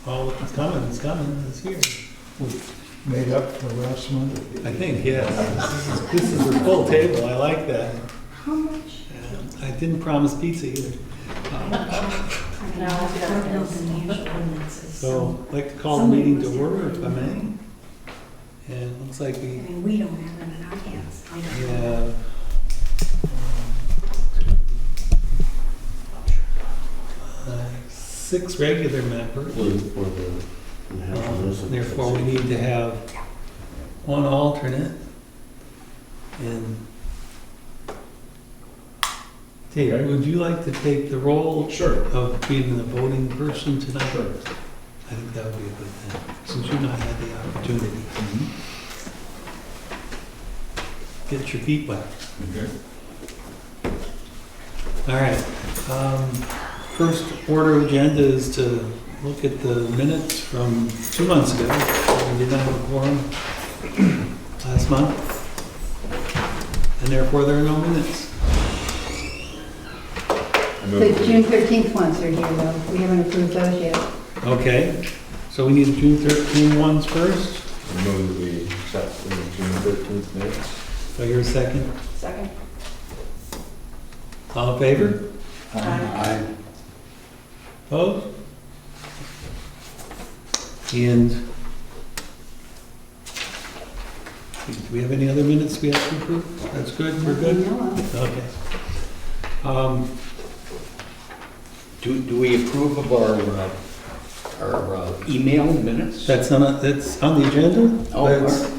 Oh, it's coming, it's here. Made up for last month. I think, yes. This is a full table, I like that. How much? I didn't promise pizza either. So I'd like to call the meeting to order if I may. And it looks like I we mean, we don't have it in our hands. I don't know. have 6 regular members. Therefore, we need to have 1 alternate. And Dave, would you like to take the role Sure. of being the voting person tonight? Sure. I think that would be a good thing, since you've not had the opportunity. Get your feet wet. Okay. All right. First order of agenda is to look at the minutes from 2 months ago. We did not have a quorum last month, and therefore there are no minutes. The June 13th ones are here, though. We haven't approved those yet. Okay, so we need the June 13 ones first. Move that we accept the June 13th minutes. So you're a second. Second. All in favor? Aye. Opposed? And do we have any other minutes we have to approve? That's good, we're good? No, Okay. Do we approve of our email minutes? That's on the agenda? Oh, That's,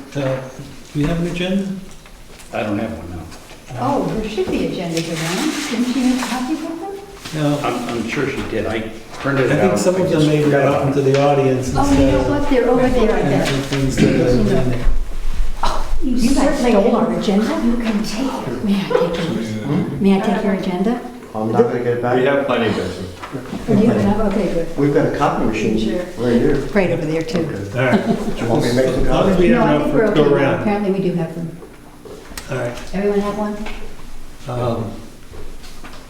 do you have an agenda? I don't have one now. Oh, there should be agendas around. Didn't she make copies of them? No. I'm sure she did. I printed I it out. think some of I them just maybe forgot got about up into it. the audience Oh, you know what? They're over there, I bet. Things that are in there. You guys stole our agenda? You can take it. May I take yours? May I take your agenda? I'm not gonna get it back. We have plenty, Betsy. Or do you have? Okay, good. We've got a copy machine Sure. right here. Right over there, too. All right. Do you want me to make some As long as copies? we No, have I enough think we're to okay. go around. Apparently, we do have them. All right. Everyone have one?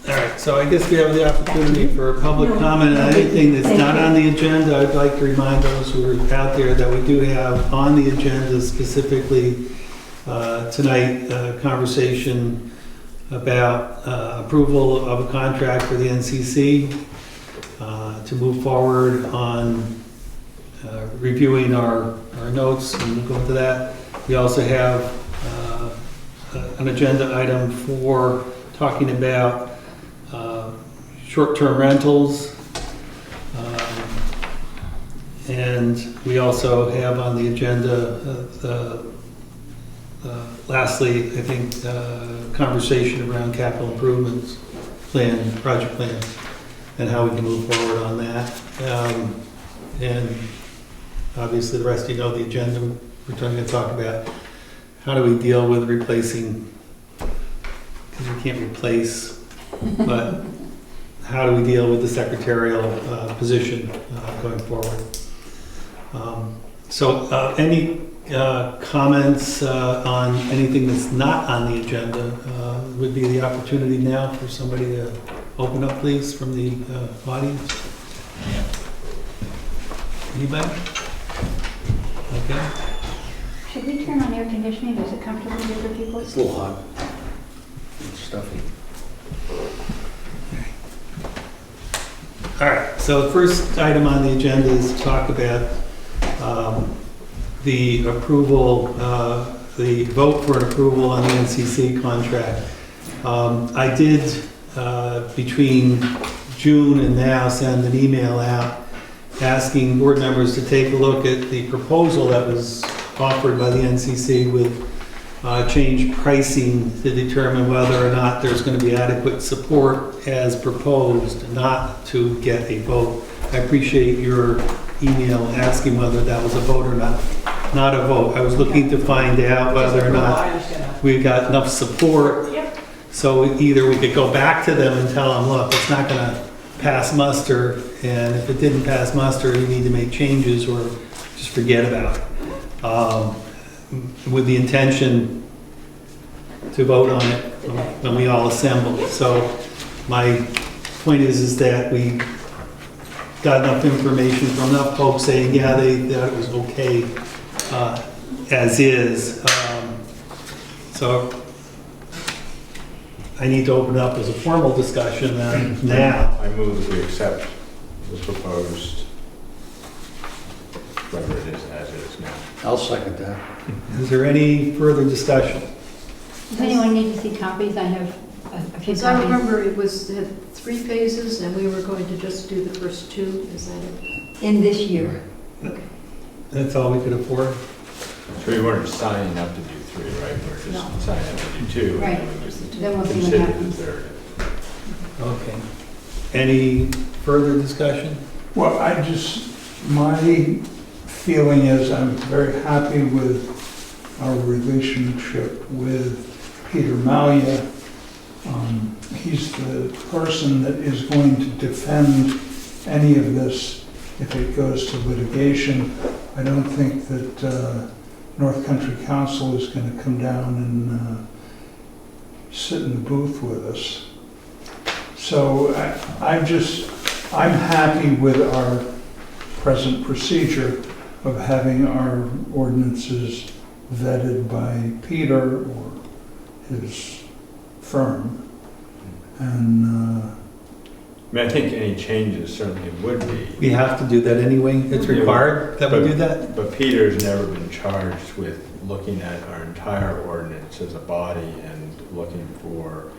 All right, so I guess we have the opportunity for public comment on anything that's not on the agenda. I'd like to remind those who are out there that we do have on the agenda specifically tonight a conversation about approval of a contract for the NCC to move forward on reviewing our notes, and we'll go into that. We also have an agenda item for talking about short-term rentals. And we also have on the agenda, lastly, I think, conversation around capital improvements plan, project plan, and how we can move forward on that. And obviously, the rest of you know the agenda. We're trying to talk about how do we deal with replacing, because we can't replace, but how do we deal with the secretarial position going forward? So any comments on anything that's not on the agenda would be the opportunity now for somebody to open up, please, from the audience. Anybody? Okay. Should we turn on air conditioning? Is it comfortable here for people? It's a little hot. It's stuffy. All right, so the first item on the agenda is to talk about the approval, the vote for an approval on the NCC contract. I did, between June and now, send an email out asking board members to take a look at the proposal that was offered by the NCC with change pricing to determine whether or not there's going to be adequate support as proposed, not to get a vote. I appreciate your email asking whether that was a vote or not. Not a vote. I was looking to find out whether or not we got enough support. So either we could go back to them and tell them, look, it's not going to pass muster, and if it didn't pass muster, you need to make changes or just forget about it. With the intention to vote on it when we all assemble. So my point is that we got enough information from enough folks saying, yeah, that it was okay as is. So I need to open up as a formal discussion now. I move that we accept the proposed, whatever it is, as it is now. I'll second that. Is there any further discussion? Does anyone need to see copies? I have a few Because I copies. remember it had 3 phases, and we were going to just do the first 2, is that it? In this year. That's all we could afford? So we weren't signing up to do 3, right? We're No. just signing up to do 2. Right. And then we just Then we'll see what consider the happens. third. Okay. Any further discussion? Well, my feeling is I'm very happy with our relationship with Peter Malia. He's the person that is going to defend any of this if it goes to litigation. I don't think that North Country Council is going to come down and sit in the booth with us. So I'm happy with our present procedure of having our ordinances vetted by Peter or his firm. And I mean, I think any changes certainly would be. We have to do that anyway? It's required that we do that? But Peter's never been charged with looking at our entire ordinance as a body and looking for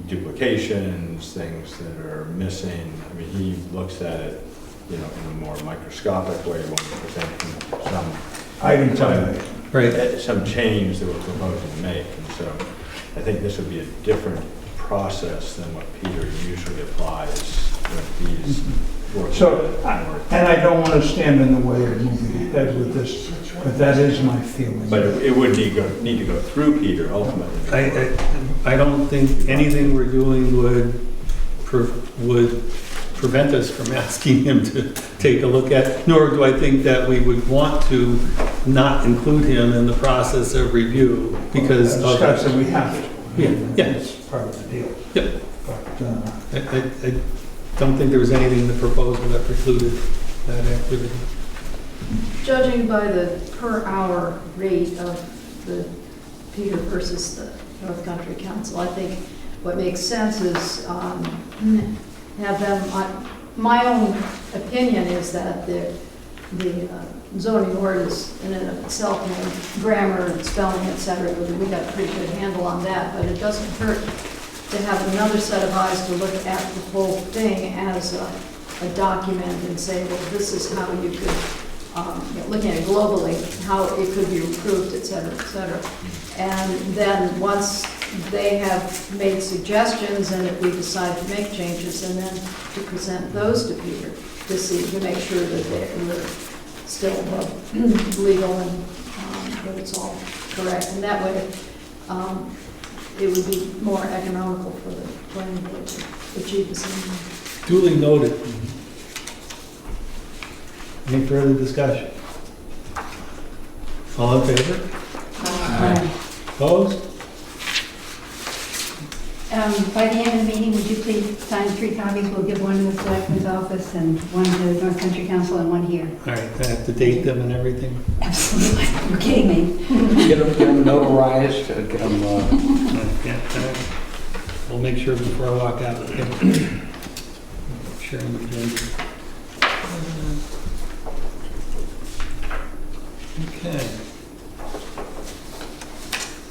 duplications, things that are missing. I mean, he looks at it, in a more microscopic way when we're presenting item by Right. some change that we're proposing to make. And so I think this would be a different process than what Peter usually applies when he's working. So, and I don't want to stand in the way of moving ahead with this, but that is my feeling. But it would need to go through Peter ultimately. I don't think anything we're doing would prevent us from asking him to take a look at, nor do I think that we would want to not include him in the process of review because of Scott said we have to. Yeah, yeah. It's part of the deal. Yep. But, I don't think there was anything in the proposal that precluded that activity. Judging by the per hour rate of the Peter versus the North Country Council, I think what makes sense is have them, my own opinion is that the zoning ordinance in and of itself, grammar and spelling, et cetera, we got a pretty good handle on that, but it doesn't hurt to have another set of eyes to look at the whole thing as a document and say, well, this is how you could, looking at it globally, how it could be improved, et cetera, et cetera. And then once they have made suggestions and if we decide to make changes, and then to present those to Peter to see, to make sure that we're still legal and that it's all correct. And that way, it would be more economical for the planning board to achieve the same. Duly noted. Any further discussion? All in favor? Opposed? By the end of the meeting, would you please sign 3 copies? We'll give one to the selectman's office and one to the North Country Council and one here. All right, I have to date them and everything. Absolutely. You're kidding me. Get them notarized, get them, Yeah, all right. We'll make sure before I walk out. Okay. Sharing the agenda. Okay.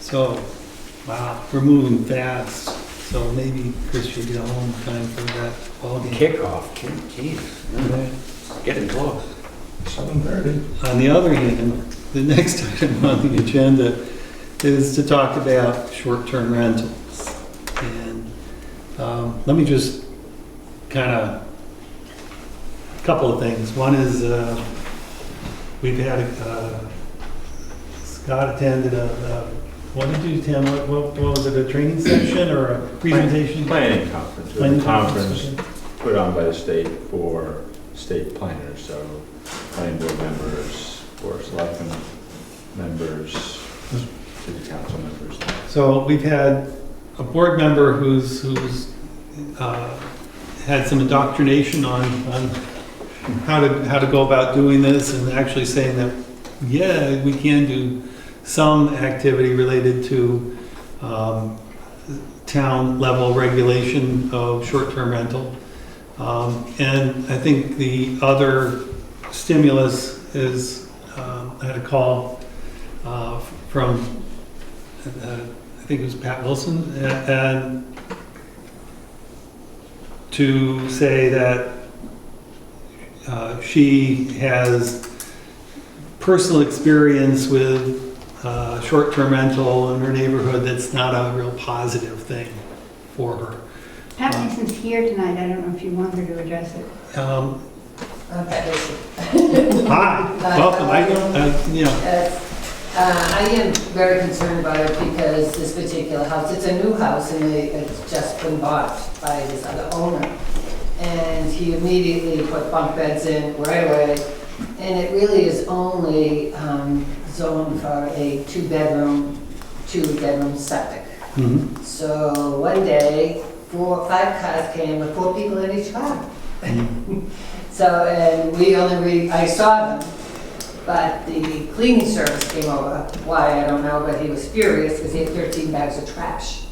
So, wow, we're moving fast. So maybe Chris should get home in time for that ball game. kickoff, jeez, getting close. 7:30. On the other hand, the next item on the agenda is to talk about short-term rentals. And let me just kind of, a couple of things. One is we've had, Scott attended what did you attend? What was it, a training session or a presentation? Planning conference. It was a Planning conference okay. put on by the state for state planners, so planning board members, board of selectmen members, city council members. So we've had a board member who's had some indoctrination on how to go about doing this and actually saying that, yeah, we can do some activity related to town level regulation of short-term rental. And I think the other stimulus is, I had a call from, I think it was Pat Wilson, and to say that she has personal experience with short-term rental in her neighborhood that's not a real positive thing for her. Pat Mason's here tonight, I don't know if you want her to address it. Hi, welcome. I am very concerned about it because this particular house, it's a new house and it's just been bought by this other owner. And he immediately put bunk beds in right away. And it really is only zoned for a two-bedroom septic. Mhm. So one day, 4 or 5 cars came with 4 people in each car. So, and I saw them, but the cleaning service came over. Why, I don't know, but he was furious because he had 13 bags of trash.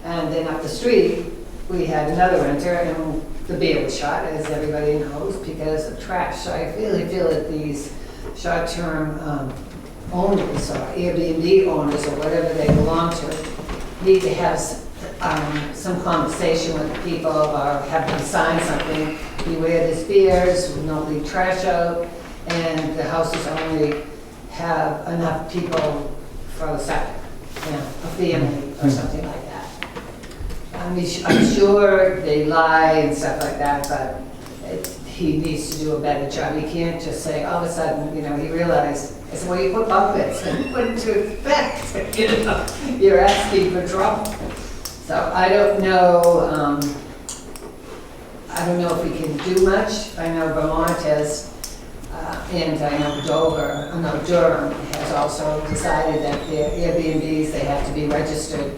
And then up the street, we had another renter, and the beer was shot, as everybody knows, because of trash. So I really feel that these short-term owners or Airbnb owners or whatever they belong to need to have some conversation with the people or have them sign something. Beware the beers, no leave trash out, and the houses only have enough people for the septic, you know, a family or something like that. I'm sure they lie and stuff like that, but he needs to do a better job. He can't just say, all of a sudden, you know, he realized, I said, well, you put bunk beds, what did you expect? You know, you're asking for trouble. So I don't know if we can do much. I know Vermont has, and I know Durham has also decided that their Airbnbs, they have to be registered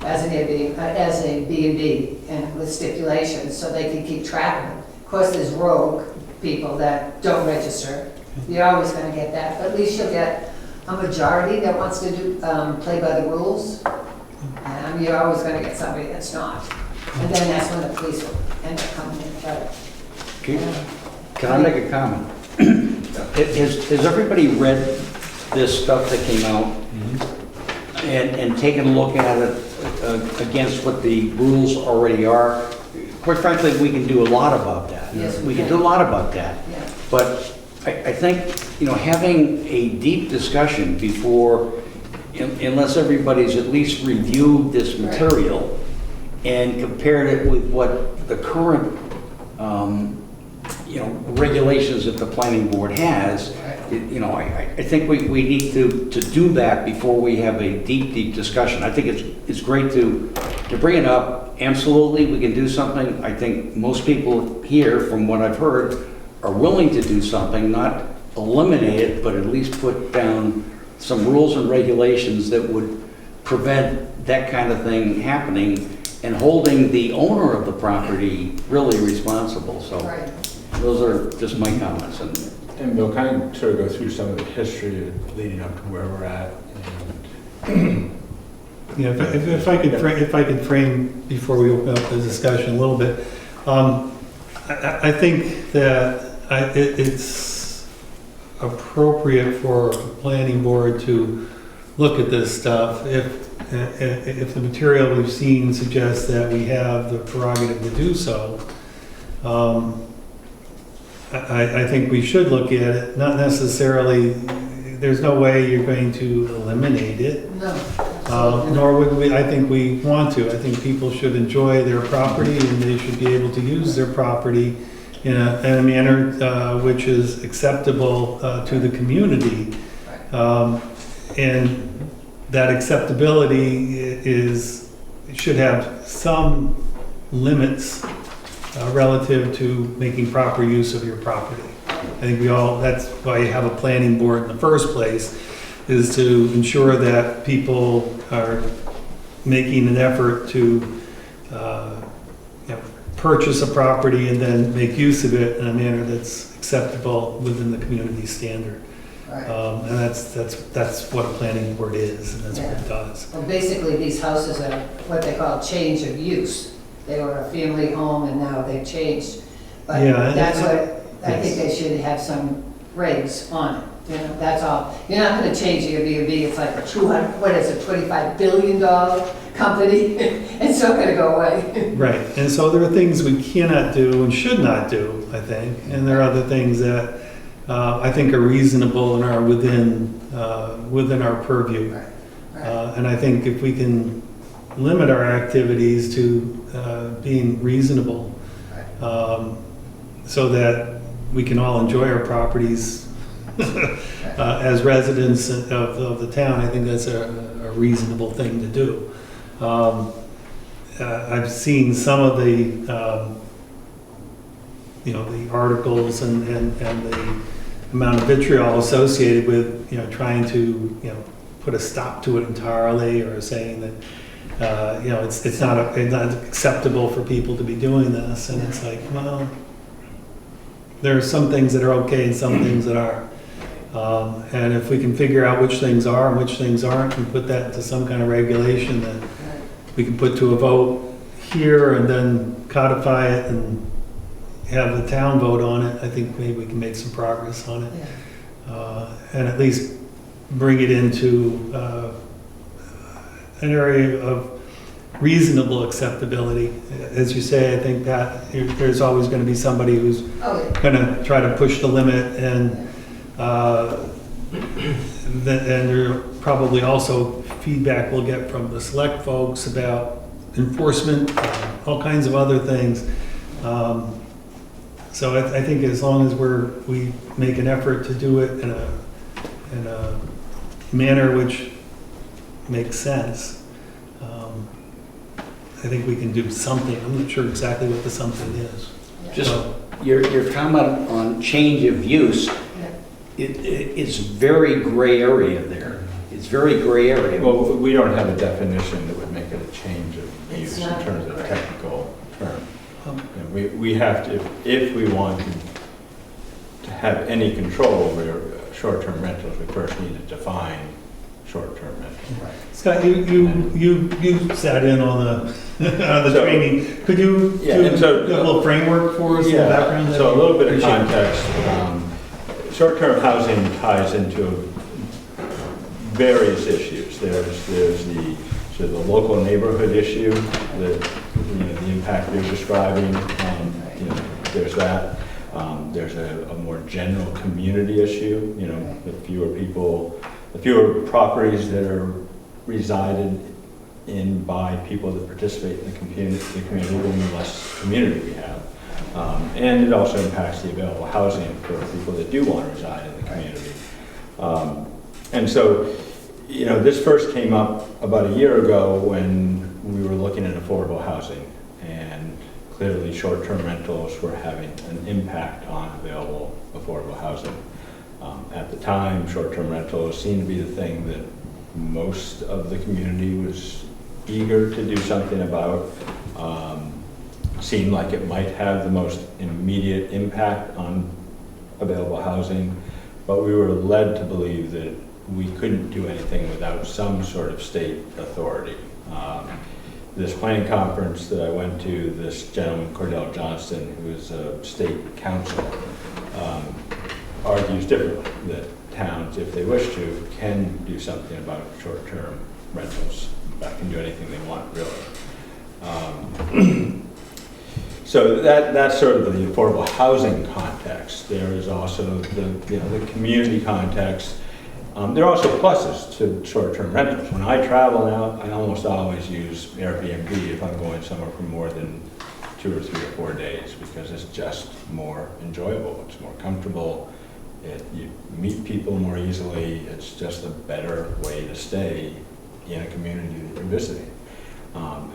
as an Airbnb, as a B&B, and with stipulations, so they can keep track of them. Of course, there's rogue people that don't register. You're always going to get that, but at least you'll get a majority that wants to do play by the rules. You're always going to get somebody that's not, and then that's when the police will end up coming in. Can I make a comment? Has everybody read this stuff that came out and taken a look at it against what the rules already are? Quite frankly, we can do a lot about that. Yes, We can do a lot about that. Yeah. But I think, you know, having a deep discussion before, unless everybody's at least reviewed this material and compared it with what the current, regulations that the planning board has, I think we need to do that before we have a deep discussion. I think it's great to bring it up. Absolutely, we can do something. I think most people here, from what I've heard, are willing to do something, not eliminate it, but at least put down some rules and regulations that would prevent that kind of thing happening and holding the owner of the property really responsible. So Right. those are just my comments. And we'll kind of sort of go through some of the history leading up to where we're at. And Yeah, if I could frame before we open up the discussion a little bit, I think that it's appropriate for a planning board to look at this stuff if the material we've seen suggests that we have the prerogative to do so. I think we should look at it, not necessarily, there's no way you're going to eliminate it. No. Nor would we, I think we want to. I think people should enjoy their property and they should be able to use their property in a manner which is acceptable to the community. And that acceptability should have some limits relative to making proper use of your property. I think that's why you have a planning board in the first place, is to ensure that people are making an effort to purchase a property and then make use of it in a manner that's acceptable within the community standard. Right. And that's what a planning board is, and that's what it does. Well, basically, these houses are what they call change of use. They were a family home and now they've changed. But Yeah, that's what, I think yes. they should have some regs on it. You know, that's all. You're not gonna change Airbnb, it's like a $25 billion company. It's not gonna go away. Right, and so there are things we cannot do and should not do, I think, and there are other things that I think are reasonable and are within our purview. Right, right. And I think if we can limit our activities to being reasonable, so that we can all enjoy our properties as residents of the town, I think that's a reasonable thing to do. I've seen some of the, the articles and the amount of vitriol associated with, trying to, put a stop to it entirely, or saying that, it's not acceptable for people to be doing this. And it's like, well, there are some things that are okay and some things that aren't. And if we can figure out which things are and which things aren't, and put that into some kind of regulation that we can put to a vote here and then codify it and have the town vote on it, I think maybe we can make some progress on it. And at least bring it into an area of reasonable acceptability. As you say, I think that there's always going to be somebody who's going to try to push the limit, and there probably also feedback we'll get from the select folks about enforcement, all kinds of other things. So I think as long as we make an effort to do it in a manner which makes sense, I think we can do something. I'm not sure exactly what the something is. Just your comment on change of use, it's very gray area there. It's very gray area. Well, we don't have a definition that would make it a change of It's use in not terms of correct. technical term. We have to, if we want to have any control over short-term rentals, we first need to define short-term rentals. Scott, you sat in on the So- training. Could you Yeah, do and so- a little framework for us in the background? So a little bit of Appreciate it. context. Short-term housing ties into various issues. There's the sort of the local neighborhood issue, the impact you're describing. There's that. There's a more general community issue. The fewer properties that are resided in by people that participate in the community, the less community we have. And it also impacts the available housing for people that do want to reside in the community. And so, this first came up about a year ago when we were looking at affordable housing, and clearly short-term rentals were having an impact on available affordable housing. At the time, short-term rentals seemed to be the thing that most of the community was eager to do something about. Seemed like it might have the most immediate impact on available housing, but we were led to believe that we couldn't do anything without some sort of state authority. This planning conference that I went to, this gentleman, Cordell Johnston, who is a state council, argues differently, that towns, if they wish to, can do something about short-term rentals. In fact, can do anything they want, really. So that's sort of the affordable housing context. There is also the community context. There are also pluses to short-term rentals. When I travel now, I almost always use Airbnb if I'm going somewhere for more than 2 or 3 or 4 days, because it's just more enjoyable. It's more comfortable. You meet people more easily. It's just a better way to stay in a community that you're visiting.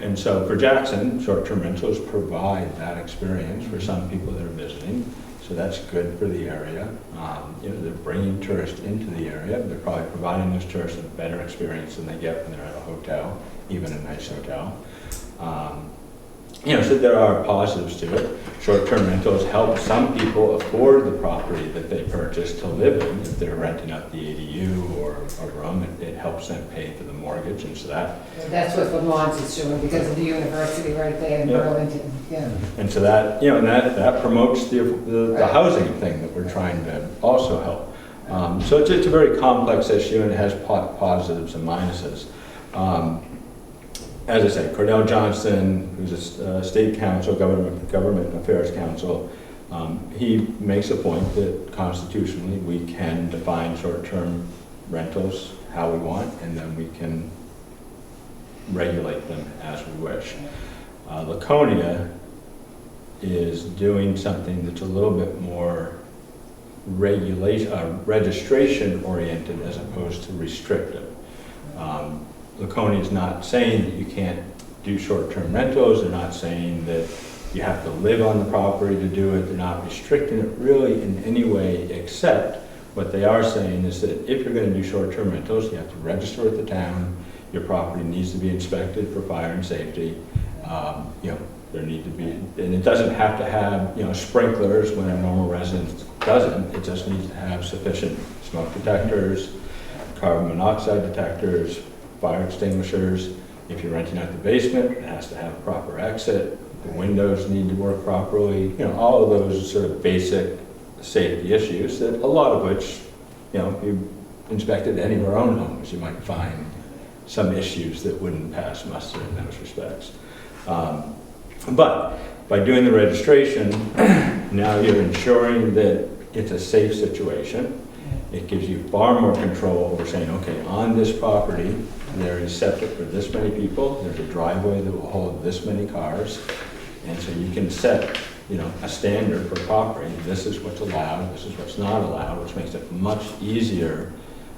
And so for Jackson, short-term rentals provide that experience for some people that are visiting. So that's good for the area. They're bringing tourists into the area. They're probably providing those tourists a better experience than they get when they're at a hotel, even a nice hotel. So there are positives to it. Short-term rentals help some people afford the property that they purchased to live in. If they're renting out the ADU or a room, it helps them pay for the mortgage, and so That's what Vermont is doing because of the university right there in Yeah. Burlington, yeah. and so that, and that promotes the housing thing that we're trying to also help. So it's a very complex issue, and it has positives and minuses. As I said, Cordell Johnson, who's a state counsel, government affairs counsel, he makes a point that constitutionally we can define short-term rentals how we want, and then we can regulate them as we wish. Laconia is doing something that's a little bit more registration oriented as opposed to restrictive. Laconia is not saying that you can't do short-term rentals. They're not saying that you have to live on the property to do it. They're not restricting it really in any way, except what they are saying is that if you're going to do short-term rentals, you have to register with the town. Your property needs to be inspected for fire and safety. There need to be, and it doesn't have to have, sprinklers when a normal residence doesn't. It just needs to have sufficient smoke detectors, carbon monoxide detectors, fire extinguishers. If you're renting out the basement, it has to have a proper exit. The windows need to work properly. All of those sort of basic safety issues that a lot of which, if you inspected any of our own homes, you might find some issues that wouldn't pass muster in those respects. But by doing the registration, now you're ensuring that it's a safe situation. It gives you far more control over saying, okay, on this property, there is septic for this many people, there's a driveway that will hold this many cars, and so you can set, a standard for property. This is what's allowed, this is what's not allowed, which makes it much easier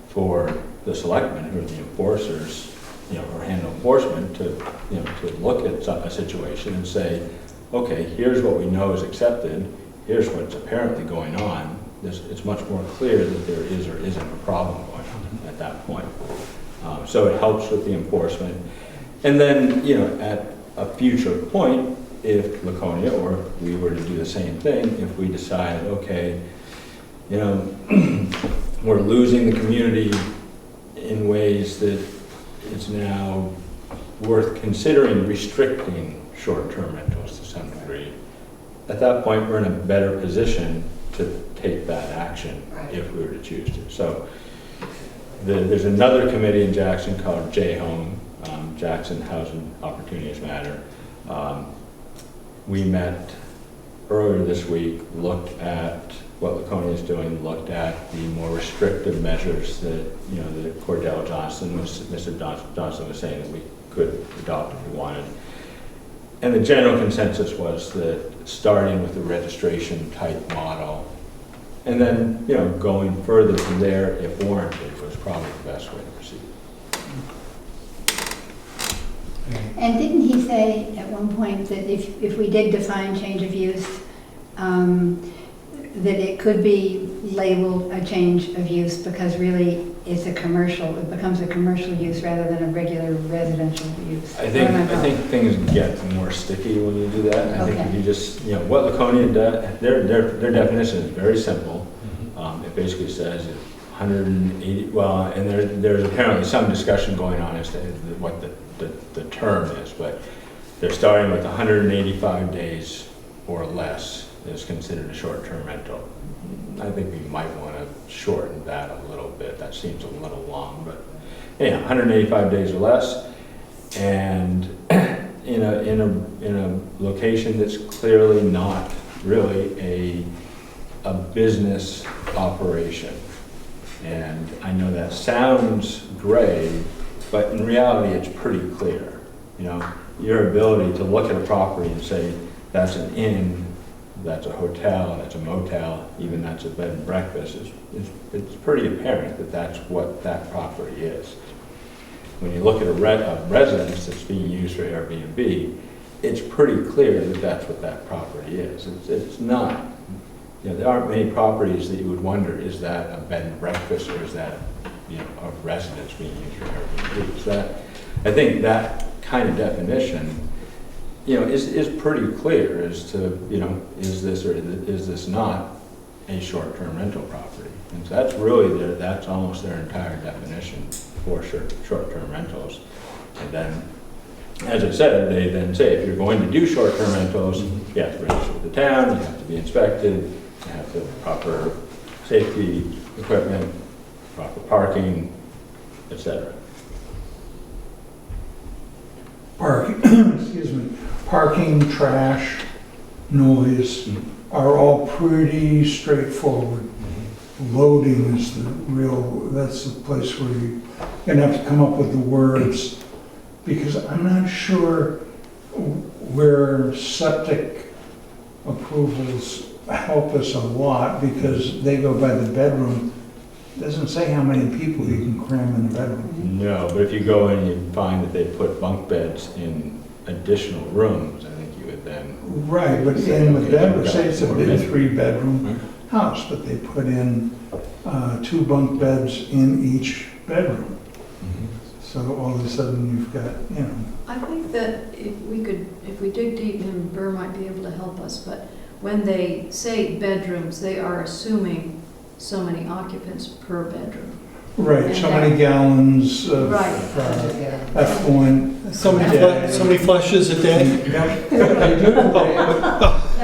for the selectmen, who are the enforcers, or handle enforcement, to look at a situation and say, okay, here's what we know is accepted, here's what's apparently going on. It's much more clear that there is or isn't a problem going on at that point. So it helps with the enforcement. And then, at a future point, if Laconia, or if we were to do the same thing, if we decide, okay, we're losing the community in ways that it's now worth considering restricting short-term rentals to some degree, at that point, we're in a better position to take that action if we were to choose to. So there's another committee in Jackson called JHOME, Jackson Housing Opportunities Matter. We met earlier this week, looked at what Laconia is doing, looked at the more restrictive measures that, that Cordell Johnson, Mr. Johnson was saying that we could adopt if we wanted. And the general consensus was that starting with the registration type model, and then, going further from there if warranted, was probably the best way to proceed. And didn't he say at one point that if we did define change of use, that it could be labeled a change of use because really it becomes a commercial use rather than a regular residential use? I think things get more sticky when you do that. I think if you just, what Laconia does, their definition is very simple. It basically says 180, and there's apparently some discussion going on as to what the term is, but they're starting with 185 days or less is considered a short-term rental. I think we might want to shorten that a little bit. That seems a little long, but 185 days or less, and in a location that's clearly not really a business operation. And I know that sounds gray, but in reality, it's pretty clear. Your ability to look at a property and say, that's an inn, that's a hotel, that's a motel, even that's a bed and breakfast, it's pretty apparent that that's what that property is. When you look at a residence that's being used for Airbnb, it's pretty clear that that's what that property is. It's not, there aren't many properties that you would wonder, is that a bed and breakfast or is that a residence being used for Airbnb? So I think that kind of definition is pretty clear as to, is this or is this not a short-term rental property? And so that's really that's almost their entire definition for short-term rentals. And then, as I said, they then say, if you're going to do short-term rentals, you have to register with the town, you have to be inspected, you have to have proper safety equipment, proper parking, etc. Parking, trash, noise are all pretty straightforward. Loading is that's the place where you're gonna have to come up with the words, because I'm not sure where septic approvals help us a lot, because they go by the bedroom. Doesn't say how many people you can cram in a bedroom. No, but if you go in and you find that they put bunk beds in additional rooms, I think you would then... Right, but in the bedroom, say it's a big 3-bedroom house, but they put in 2 bunk beds in each bedroom. So all of a sudden you've got, I think that if we dig deep, and Burr might be able to help us, but when they say bedrooms, they are assuming so many occupants per bedroom. right, so many gallons of Right. effluent. So many flushes a day? I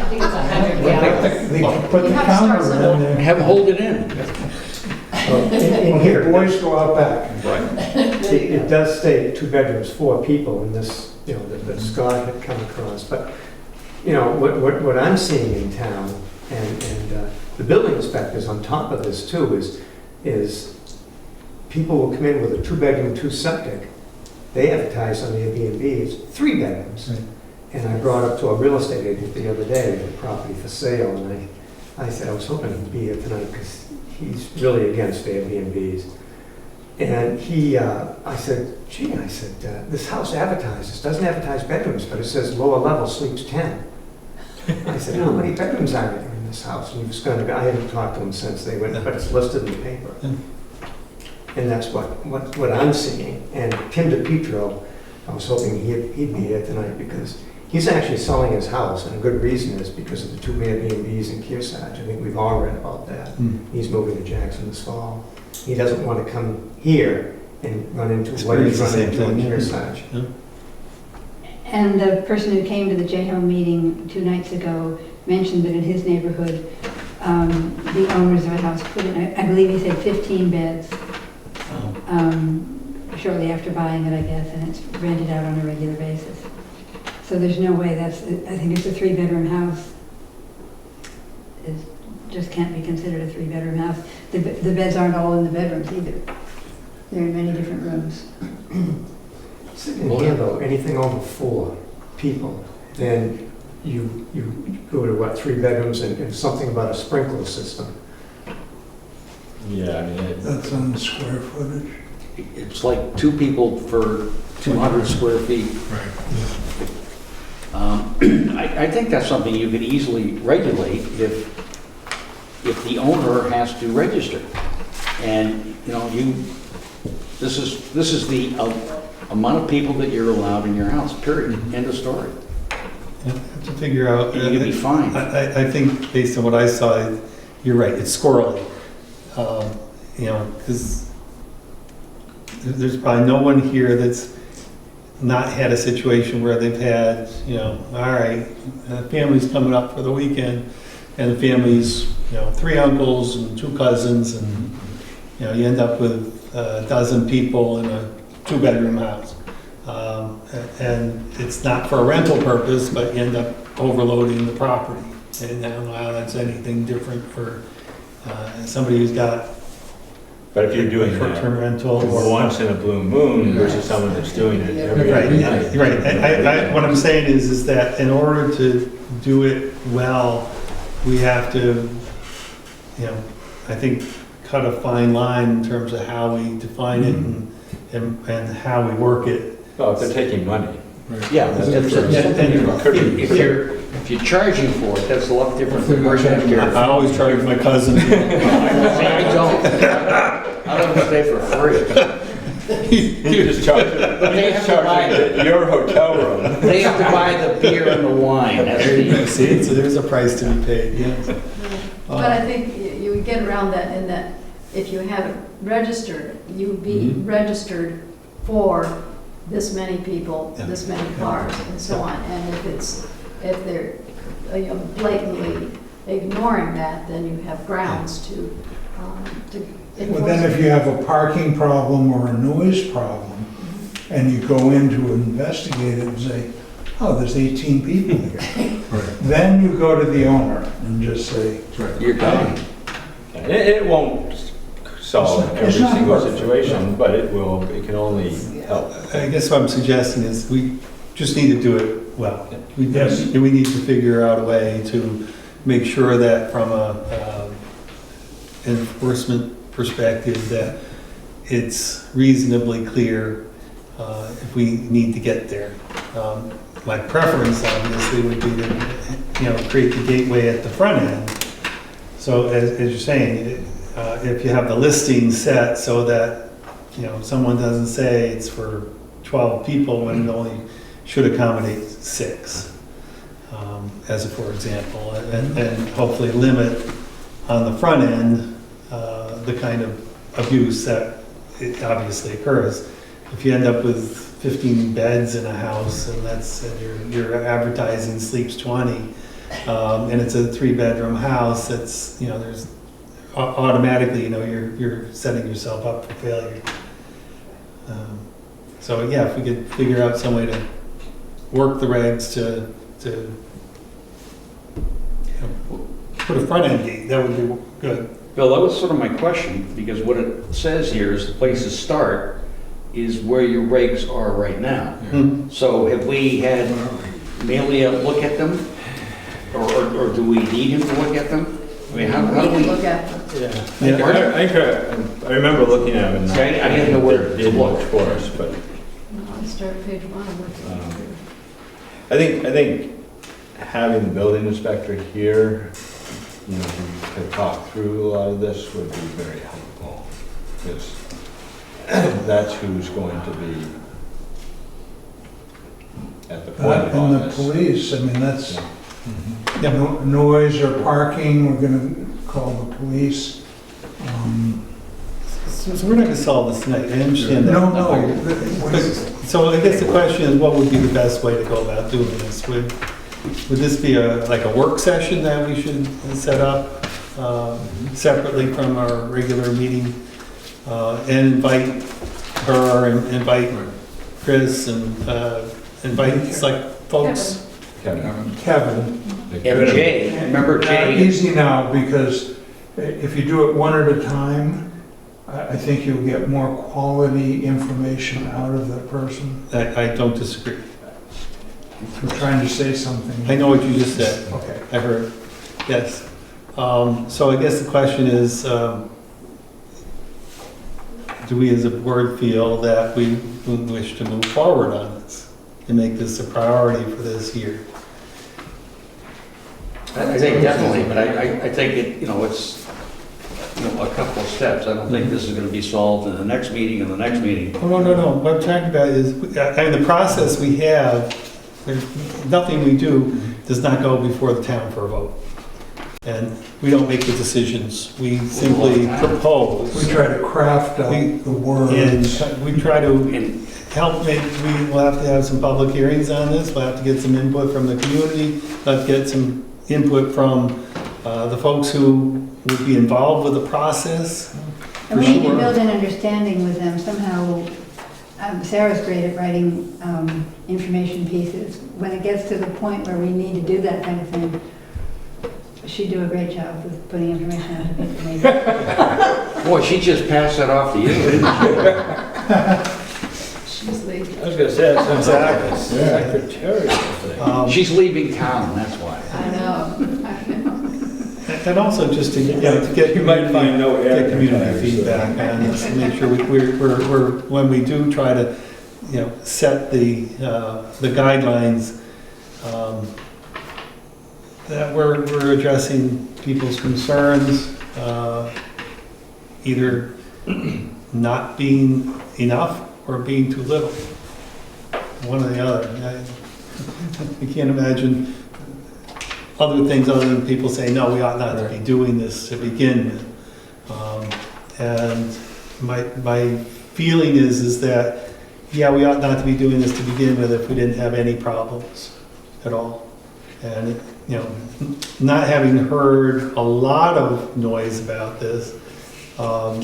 think it's 100 gallons. They can put You the have to start counter in somewhere. there. Have them hold it in. In here, Boys go out back. it does state 2 bedrooms, 4 people in this, that Scott had come across. But, what I'm seeing in town, and the building inspectors on top of this too, is people will come in with a 2-bedroom, 2 septic. They advertise on the Airbnb, it's 3 bedrooms. Right. And I brought up to a real estate agent the other day, the property for sale, and I said I was hoping he'd be here tonight because he's really against Airbnbs. And I said, this house advertises, doesn't advertise bedrooms, but it says lower level sleeps 10. I said, how many bedrooms are there in this house? And he was going to, I haven't talked to him since they went, but it's listed in the paper. And that's what I'm seeing. And Tim DePietro, I was hoping he'd be here tonight because he's actually selling his house, and a good reason is because of the 2 Airbnbs in Kearsarge. I think we've all read about that. He's moving to Jackson this fall. He doesn't want to come here and run into what he's run into in Kearsarge. And the person who came to the J-Home meeting 2 nights ago mentioned that in his neighborhood, the owners of a house put in, I believe he said 15 beds, shortly after buying it, I guess, and it's rented out on a regular basis. So there's no way I think it's a 3-bedroom house. It just can't be considered a 3-bedroom house. The beds aren't all in the bedrooms either. They're in many different rooms. Sitting in here though, anything over 4 people, then you go to 3 bedrooms and something about a sprinkler system. Yeah, I mean, That's on the square footage. It's like 2 people for 200 square feet. I think that's something you could easily regulate if the owner has to register. And, this is the amount of people that you're allowed in your house, period. End of story. Yeah, have to figure out. And you can be fined. I think based on what I saw, you're right, it's squirrely. Because there's probably no one here that's not had a situation where they've had, all right, a family's coming up for the weekend, and the family's, 3 uncles and 2 cousins, and, you end up with a dozen people in a 2-bedroom house. And it's not for a rental purpose, but you end up overloading the property. And I don't know how that's anything different for somebody who's got but if you're doing short-term that rental or once in a blue moon versus someone that's doing it every night. Right. What I'm saying is that in order to do it well, we have to, I think, cut a fine line in terms of how we define it and how we work it. Well, if they're taking money. Yeah, if you're charging for it, that's a lot different than personal care. I always charge my cousins. I don't. I don't stay for free. You just charge it, But they have to buy- your hotel room. They have to buy the beer and the wine, that's the, See, so there's a price to be paid, yes. But I think you would get around that in that if you have it registered, you would be Mhm. registered for this many people, Yeah. this many cars, and so on. And if they're blatantly ignoring that, then you have grounds to Well, then if you have a parking problem or a noise problem, and you go in to investigate it and say, oh, there's 18 people here. Then you go to the owner and just say, you're done. It won't solve It's every not single perfect. situation, but it can only help. I guess what I'm suggesting is we just need to do it well. Yes. We need to figure out a way to make sure that from a enforcement perspective, that it's reasonably clear if we need to get there. My preference obviously would be to, create the gateway at the front end. So as you're saying, if you have the listing set so that, someone doesn't say it's for 12 people when it only should accommodate 6, as a for example, and hopefully limit on the front end the kind of abuse that it obviously occurs. If you end up with 15 beds in a house and you're advertising sleeps 20, and it's a 3-bedroom house, that's, there's automatically, you're setting yourself up for failure. So yeah, if we could figure out some way to work the regs to put a front end gate, that would be good. Bill, that was sort of my question, because what it says here is the place to start is where your regs are right now. Hmm. So have we had Melia look at them? Or do we need him to look at them? I mean, how we do can we? look at them. I remember looking at them and See, I didn't know where to did look. much for us, but Let's start at page 1 and look at it. I think having the building inspector here, to talk through a lot of this would be very helpful. Because that's who's going to be at the point of all and the this. police, I mean, that's Yeah. noise or parking, we're gonna call the police. So we're not gonna solve this tonight, I understand that. No. So I guess the question is, what would be the best way to go about doing this? Would this be like a work session that we should set up separately from our regular meeting? And invite her, and invite Chris, and invite select folks? Kevin. And Jay, remember Jay? Easy now, because if you do it one at a time, I think you'll get more quality information out of that person. I don't disagree. I'm trying to say something. I know what you just said. Okay. I heard, yes. So I guess the question is, do we as a board feel that we wish to move forward on this and make this a priority for this year? I think definitely, but I think it's, a couple of steps. I don't think this is gonna be solved in the next meeting and the next meeting. Oh, no. What I'm talking about is, the process we have, there's nothing we do does not go before the town for a vote. And we don't make the decisions, we simply propose. We try to craft out the words. And we try to help we will have to have some public hearings on this, we'll have to get some input from the community, we'll have to get some input from the folks who would be involved with the process. And we For need to sure. build an understanding with them somehow. Sarah's great at writing information pieces. When it gets to the point where we need to do that kind of thing, she'd do a great job with putting information out to people. maybe. Boy, she just passed that off to you, didn't she? She's leaving. I was gonna say, that sounds like a secretarial thing. She's leaving town, that's why. I know. And also just to, to get You might find no get community advertisers, feedback on this, to make sure we're, when we do try to, set the guidelines, that we're addressing people's concerns, either not being enough or being too little. One or the other. I can't imagine other things other than people saying, no, we ought not to be doing this to begin with. And my feeling is that, yeah, we ought not to be doing this to begin with if we didn't have any problems at all. And, you know, not having heard a lot of noise about this, I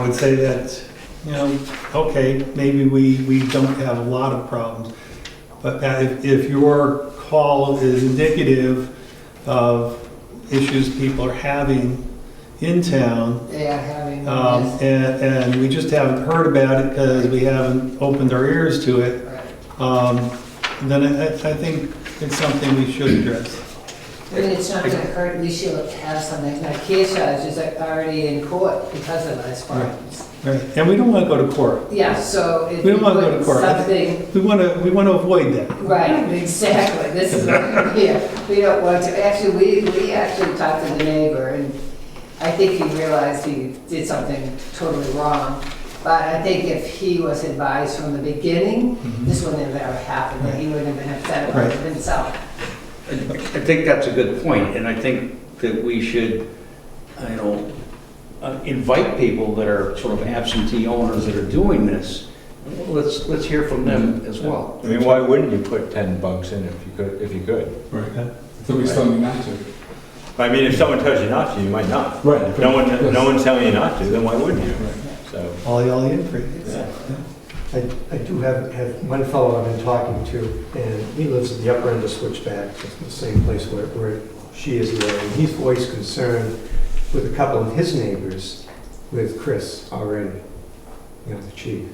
would say that, you know, okay, maybe we don't have a lot of problems. But if your call is indicative of issues people are having in town, They are having, and, and we just haven't heard about it because we haven't opened our ears to it, then I think it's something we should address. I mean, it's not gonna hurt, at least you'll have something, like Kearsarge is already in court because of those problems. Right. And we don't want to go to court. Yeah, so if We you don't want to go to put court. something, We want to avoid that. right, exactly, this is what, yeah, we don't want to, actually, we actually talked to the neighbor, and I think he realized he did something totally wrong. But I think if he was advised from the beginning, this wouldn't have ever happened, that he wouldn't have been upset about it himself. I think that's a good point, and I think that we should, you know, invite people that are sort of absentee owners that are doing this. Let's hear from them as well. I mean, why wouldn't you put 10 bucks in if you could? Right. So we still need not to. I mean, if someone tells you not to, you might not. Right. If no one's telling you not to, then why wouldn't you? So, All in for it. yeah. I do have one fellow I've been talking to, and he lives at the upper end of Switchback, it's the same place where she is there, and he's voiced concern with a couple of his neighbors, with Chris already, you know, the chief.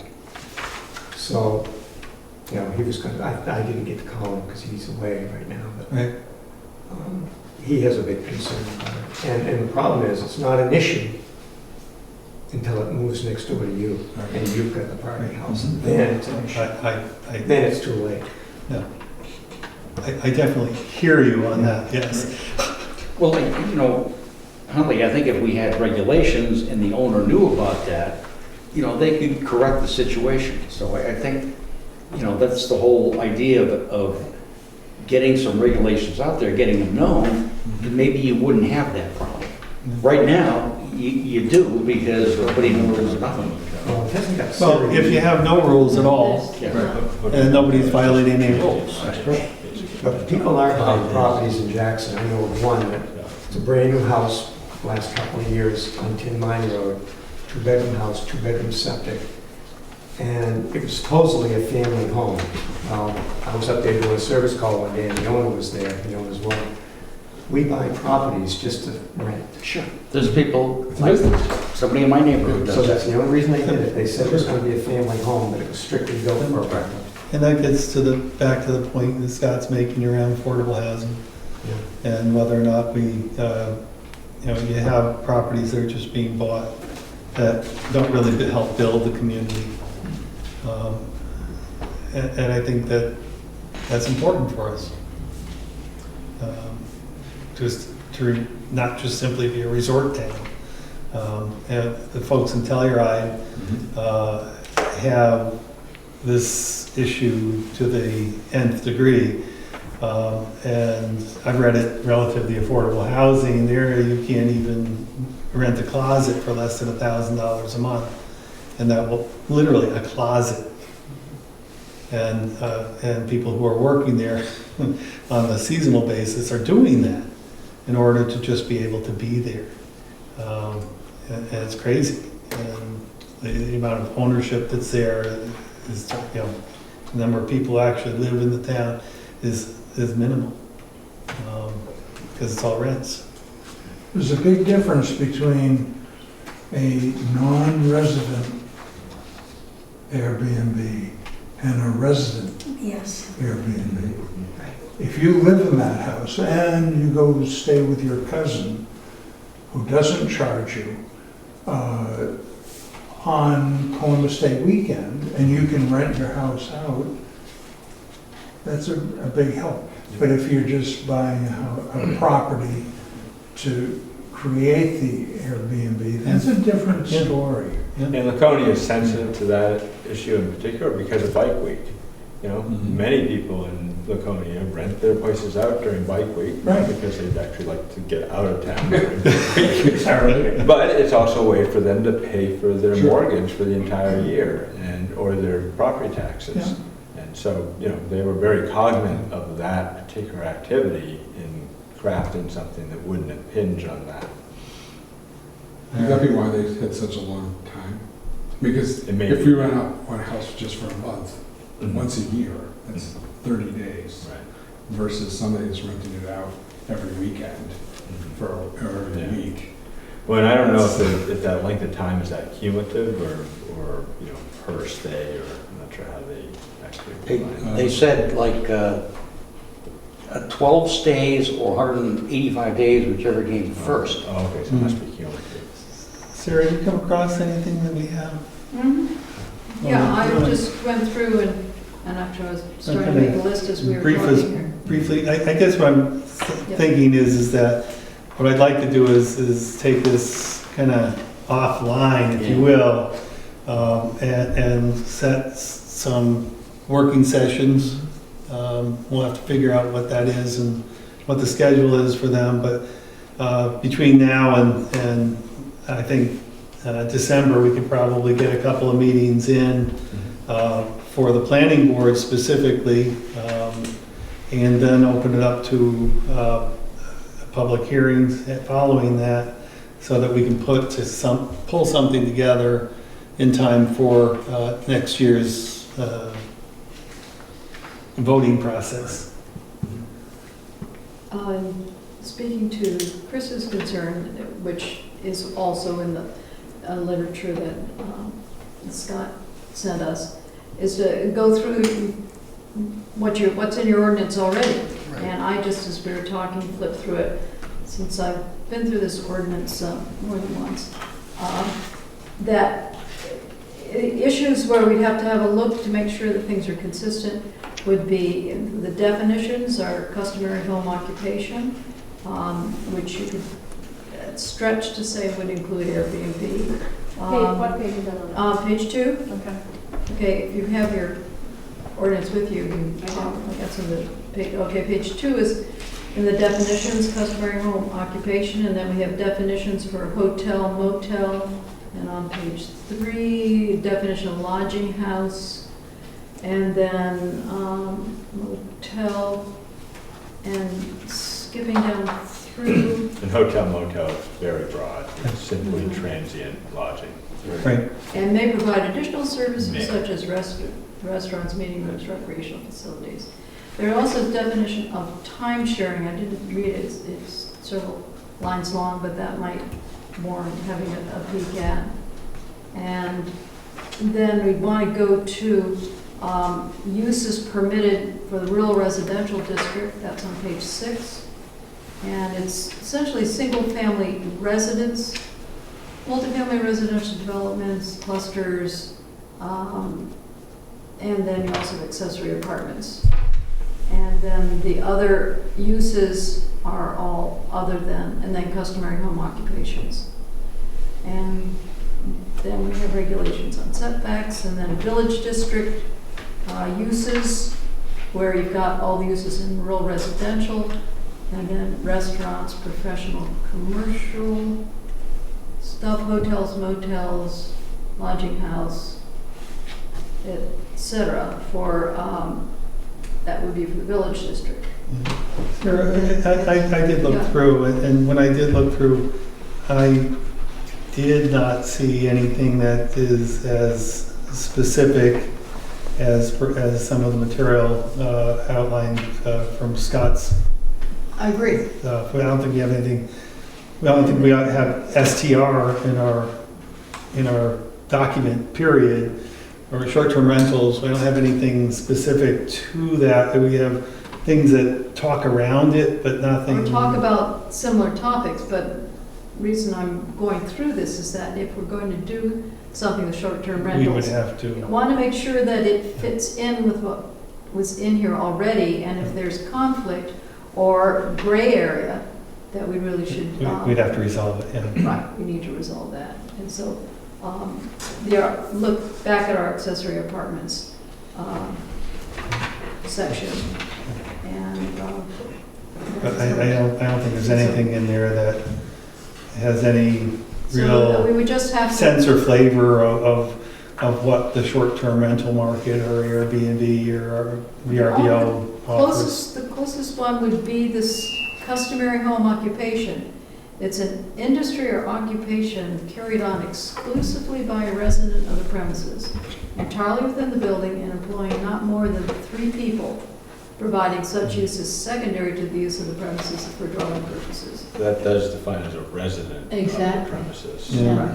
So, you know, he was kind of, I didn't get to call him because he's away right now, but Right. he has a big concern about it. And the problem is, it's not an issue until it moves next door to you, and you've got the party house, then it's an issue. Then it's too late. I definitely hear you on that, yes. Well, you know, Huntley, I think if we had regulations and the owner knew about that, you know, they could correct the situation. So I think, you know, that's the whole idea of getting some regulations out there, getting them known, and maybe you wouldn't have that problem. Right now, you do, because nobody knows nothing. Well, it hasn't got Well, serious. if you have no rules at all, Yeah. and nobody's violating any rules. But people are buying properties in Jackson. I know of one that, it's a brand new house, last couple of years on Tin Mine Road, 2-bedroom house, 2-bedroom septic. And it was supposedly a family home. I was up there doing a service call one day, and the owner was there, the owner's wife. We buy properties just to rent. Sure. There's people, like somebody in my neighborhood So does. that's the only reason they did it. They said it was going to be a family home, but it was strictly built for a rental. And that gets back to the point that Scott's making around affordable housing, and whether or not we, you know, you have properties that are just being bought that don't really help build the community. And I think that's important for us. To not just simply be a resort town. And the folks in Telluride have this issue to the nth degree. And I've read it relative to the affordable housing. There you can't even rent a closet for less than $1,000 a month. And that will, literally a closet. And people who are working there on a seasonal basis are doing that in order to just be able to be there. And it's crazy. And the amount of ownership that's there is, you know, the number of people who actually live in the town is minimal, because it's all rents. There's a big difference between a non-resident Airbnb and a resident Yes. Airbnb. If you live in that house and you go stay with your cousin who doesn't charge you on Columbus Day weekend, and you can rent your house out, that's a big help. But if you're just buying a property to create the Airbnb, that's a different Yeah. story. And Laconia is sensitive to that issue in particular because of Bike Week. You know, Mhm. many people in Laconia rent their places out during Bike Week, Right. because they'd actually like to get out of town during Bike Week. Sorry. But it's also a way for them to pay for their Sure. mortgage for the entire year or their property taxes. Yeah. And so, you know, they were very cognizant of that particular activity in crafting something that wouldn't impinge on that. Could that be why they had such a long time? Because It may if be. we rent out one house just for a month, Mhm. once a year, that's 30 days, Right. versus somebody that's renting it out every weekend Mhm. or every Yeah. week. Well, and I don't know if that length of time is that cumulative or, you know, per stay, or I'm not sure how they actually define it. They said like 12 stays or 185 days, whichever came first. Oh, okay, so it must be cumulative. Sarah, you come across anything that we have? Yeah, I Well, just went through and actually I was starting to Okay. make a list as we were Brief talking as- here. Briefly, I guess what I'm Yeah. thinking is that what I'd like to do is take this kind of offline, if you will, and set some working sessions. We'll have to figure out what that is and what the schedule is for them, but between now and I think December, we could probably get a couple of meetings in for the planning board specifically, and then open it up to public hearings following that, so that we can pull something together in time for next year's voting process. Speaking to Chris's concern, which is also in the literature that Scott sent us, is to go through what's in your ordinance already. And I just, as we were talking, flipped through it, since I've been through this ordinance more than once, that issues where we'd have to have a look to make sure that things are consistent would be the definitions are customary home occupation, which you could stretch to say would include Airbnb. What page is that on? Page 2. Okay. Okay, if you have your ordinance with you, I do. I got some of the, okay, page 2 is in the definitions, customary home occupation, and then we have definitions for hotel, motel, and on page 3, definition of lodging house, and then motel, and skipping down through. And hotel motel is very broad, it's simply transient lodging. Right. And may provide additional services May. such as restaurants, meeting rooms, recreational facilities. There also is definition of time sharing. I didn't read it, it's several lines long, but that might warrant having a peek at. And then we want to go to uses permitted for the rural residential district, that's on page 6. And it's essentially single-family residence, multifamily residential developments, clusters, and then you also have accessory apartments. And then the other uses are all other than, and then customary home occupations. And then we have regulations on setbacks, and then village district uses, where you've got all the uses in rural residential, and then restaurants, professional, commercial, stuff, hotels, motels, lodging house, etc. for, that would be for the village district. Sarah, I did look Yeah. through, and when I did look through, I did not see anything that is as specific as some of the material outlined from Scott's. I agree. I don't think we have anything, I don't think we have STR in our document, period, or short-term rentals. We don't have anything specific to that. We have things that talk around it, but nothing. Or talk about similar topics, but reason I'm going through this is that if we're going to do something with short-term We would rentals, have I to. want to make sure that it fits in with what was in here already, and if there's conflict or gray area, that we really should. We'd have to resolve it, yeah. Right, we need to resolve that. And so, look back at our accessory apartments section, and But I don't think there's anything in there that has any so we real would just have to. sense or flavor of what the short-term rental market or Airbnb or VRBO offers. The closest one would be this customary home occupation. It's an industry or occupation carried on exclusively by a resident of the premises, entirely within the building and employing not more than 3 people, providing such use is secondary to the use of the premises for dwelling purposes. That does define as a resident of the Exactly. premises. Yeah.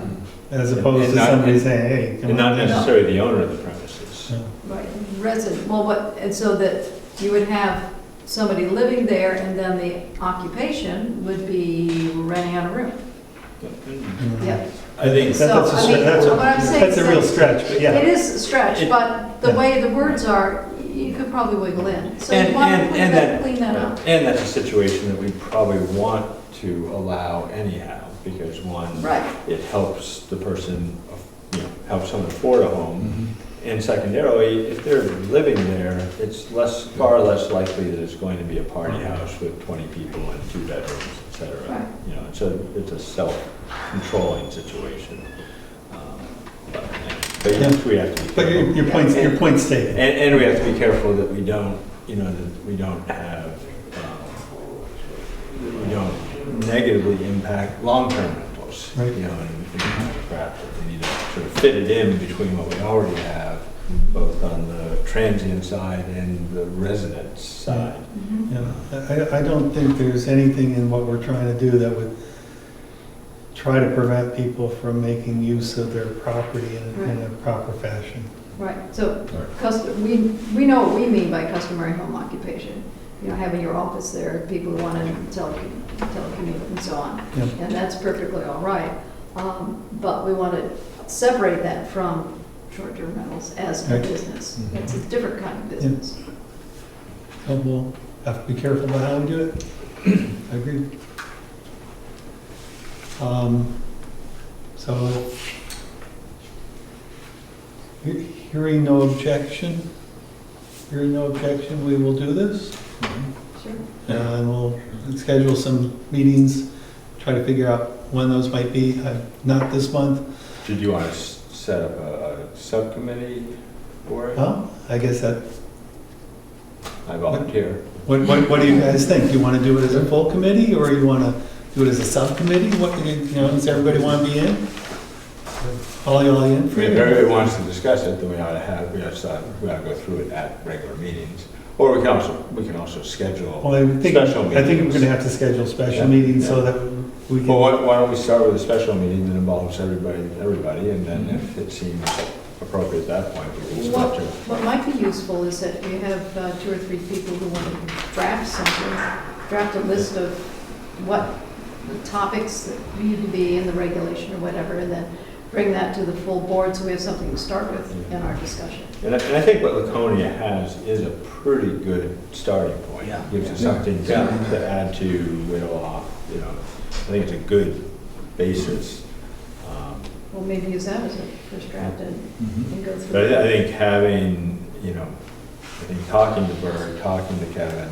As opposed And to not- somebody saying, hey, come And not on. necessarily the owner of the premises. Yeah. Right, resident, and so that you would have somebody living there, and then the occupation would be renting out a room. Yep. I think, So, That's a I mean, that's what I'm saying that's a real is stretch, but yeah. It is a stretch, It- but the way the words are, you could probably wiggle in. So why don't we clean that up? and that's a situation that we probably want to allow anyhow, because one, Right, it helps the person, helps someone afford a home. And secondarily, if they're living there, it's far less likely that it's going to be a party house with 20 people and 2 bedrooms, et cetera. Right. It's a self-controlling situation. But yes, we have to be But careful. your point's taken. And we have to be careful that we don't, that we don't have, that we don't negatively impact long-term rentals. Right. And we think perhaps that we need to sort of fit it in between what we already have, both on the transient side and the residence side. I don't think there's anything in what we're trying to do that would try to prevent people from making use of their property in a proper fashion. right. So we know what we mean by customary home occupation. Having your office there, people who want to telecommute and so on. Yep. And that's perfectly all right. But we want to separate that from short-term rentals as a Right. business. It's a different kind of business. So we'll have to be careful about how we do it. I agree. So, hearing no objection, we will do this. Sure. And we'll schedule some meetings, try to figure out when those might be, not this month. Did you want to set up a subcommittee for it? Well, I guess that, I volunteer. what do you guys think? Do you want to do it as a full committee, or you want to do it as a subcommittee? Does everybody want to be in? All y'all in for If it? everybody wants to discuss it, then we ought to go through it at regular meetings. Or we can also schedule Well, I think special we're going meetings. to have to schedule special Yeah, meetings yeah. so that we can. Well, why don't we start with a special meeting that involves everybody, and then if it seems appropriate at that point, we can What, schedule. what might be useful is that you have 2 or 3 people who want to draft something, draft a list of what the topics that need to be in the regulation or whatever, and then bring that to the full board so we have something to start with in our discussion. And I think what Laconia has is a pretty good starting point. Yeah. Gives us something to add to, whittle off, I think it's a good basis. Well, maybe use that as a first draft and go through. But I think having, talking to Bert, talking to Kevin,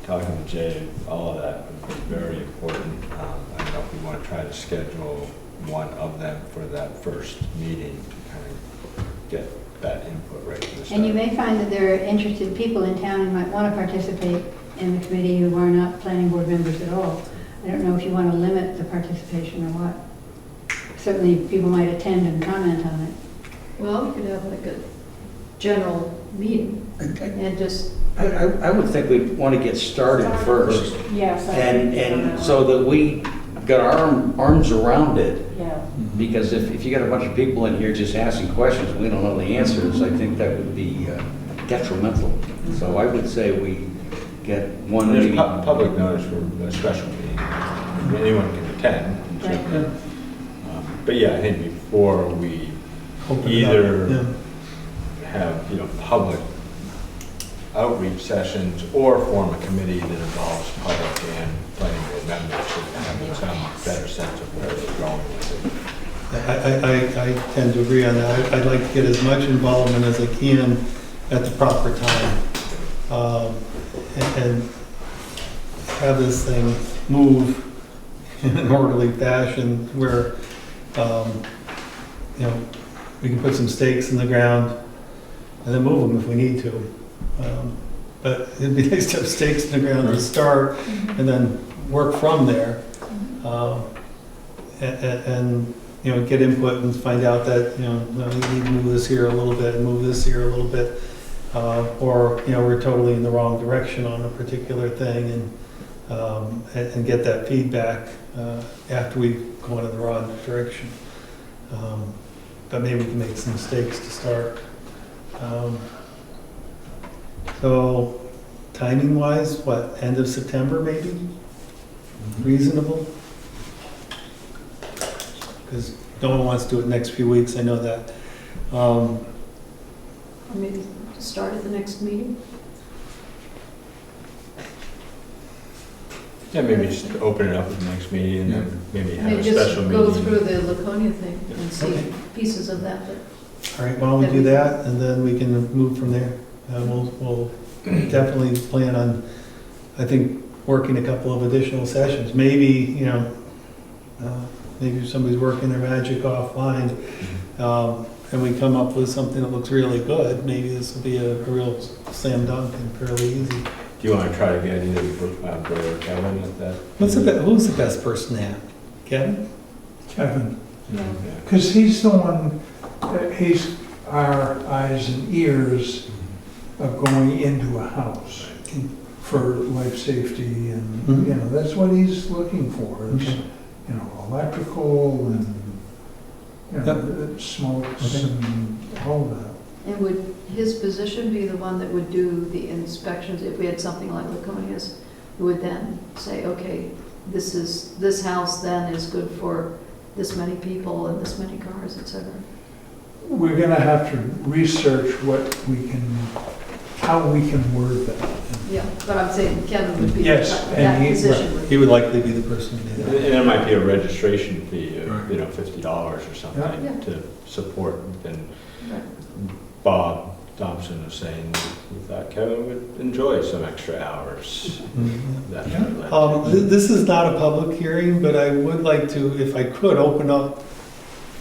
talking to Jay, all of that is very important. I don't know if we want to try to schedule one of them for that first meeting to kind of get that input right at the start. And you may find that there are interested people in town who might want to participate in the committee who are not planning board members at all. I don't know if you want to limit the participation or what. Certainly, people might attend and comment on it. Well, we could have like a general meeting and just, I would think we'd want to get started first, Yes. and so that we got our arms around it. Yeah. Because if you got a bunch of people in here just asking questions, and we don't know the answers, I think that would be detrimental. So I would say we get one There's maybe. public notice for a special meeting. Anyone can attend. Right. But yeah, I think before we Open it up. either Yeah. have, public outreach sessions or form a committee that involves public and planning board members and have some better sense of where they're going with it. I tend to agree on that. I'd like to get as much involvement as I can at the proper time. And have this thing move in an orderly fashion where, you know, we can put some stakes in the ground and then move them if we need to. But it'd be nice to have stakes in the ground to start and then work from there. And you know, get input and find out that, you know, no, we need to move this here a little bit and move this here a little bit. Or, you know, we're totally in the wrong direction on a particular thing and get that feedback after we've gone in the wrong direction. But maybe we can make some mistakes to start. So timing wise, what, end of September maybe? Reasonable? Because no one wants to do it next few weeks, I know that. Or maybe start at the next meeting? Yeah, maybe just open it up at the next meeting and then maybe have a Maybe just special go meeting. through the Laconia thing and see Okay. pieces of that. All right, why don't we do that, and then we can move from there. We'll definitely plan on, I think, working a couple of additional sessions. Maybe, you know, maybe somebody's working their magic offline, and we come up with something that looks really good. Maybe this will be a real slam dunk and fairly easy. Do you want to try to get either Bill or Kevin at that? Who's the best person to have? Kevin? Kevin, Yeah. because he's the one, he's our eyes and ears of going into a house for life safety and, Mhm. you know, that's what he's looking for, is, Okay. you know, electrical and, you know, smokes Okay. and all that. And would his position be the one that would do the inspections if we had something like Laconia's? Who would then say, okay, this house then is good for this many people and this many cars, et cetera? We're gonna have to research what we can, how we can word that. Yeah, but I'm saying Kevin would be Yes, that and he- position. would- He would likely be the person to do And that. there might be a registration fee of, Right. you know, $50 or something Yeah. to support. And Right. Bob Thompson was saying he thought Kevin would enjoy some extra hours. Mhm. That Yeah. might let you- This is not a public hearing, but I would like to, if I could, open up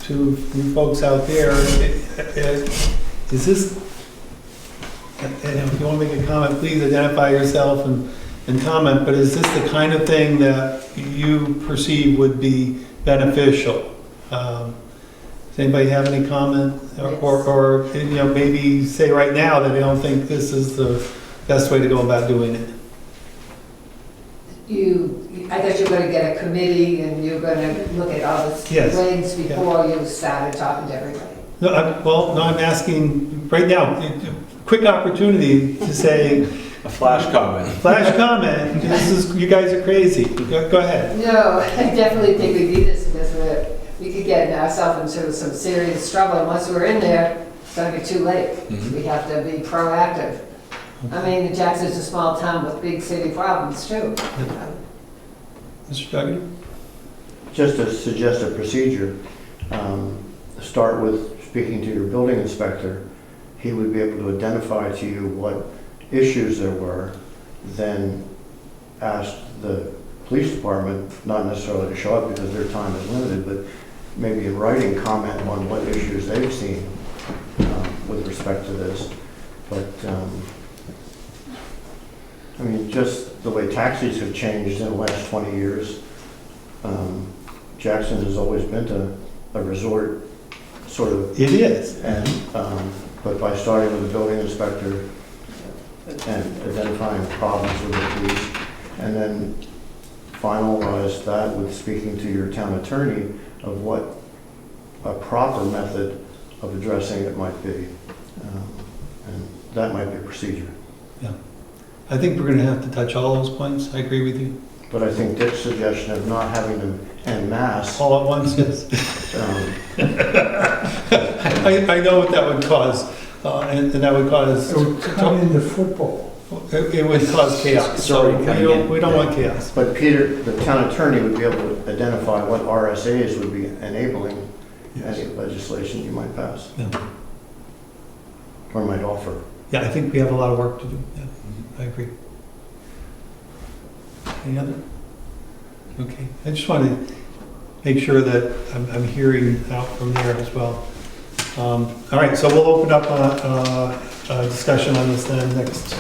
to you folks out there. Is this, and if you want to make a comment, please identify yourself and comment, but is this the kind of thing that you perceive would be beneficial? Does anybody have any comment? Or, you know, maybe say right now that they don't think this is the best way to go about doing it? I thought you were gonna get a committee and you were gonna look at all the Yes. regs before you started talking to everybody. No, I'm asking right now, quick opportunity to say, A flash comment. flash comment, you guys are crazy. Go ahead. No, I definitely think we need this because we could get ourselves into some serious trouble. And once we're in there, it's gonna be too late. Mhm. We have to be proactive. I mean, Jackson's a small town with big city problems too. you know. Mr. Duggan? Just to suggest a procedure, start with speaking to your building inspector. He would be able to identify to you what issues there were, then ask the police department, not necessarily to show up because their time is limited, but maybe in writing comment on what issues they've seen with respect to this. But, I mean, just the way taxis have changed in the last 20 years, Jackson has always been a resort, sort of. It is. And, but by starting with the building inspector and identifying problems with the police, and then finalize that with speaking to your town attorney of what a proper method of addressing it might be. And that might be a procedure. I think we're going to have to touch all those points. I agree with you. But I think Dick's suggestion of not having them en masse, All at once, yes. I know what that would cause, and that would cause. It would cut into football. It would cause chaos, It's so already coming in. we don't want chaos. But Peter, the town attorney would be able to identify what RSAs would be enabling any legislation you might pass. Yeah. Or might offer. Yeah, I think we have a lot of work to do, yeah, I agree. Any other? Okay, I just want to make sure that I'm hearing out from there as well. All right, so we'll open up a discussion on this then next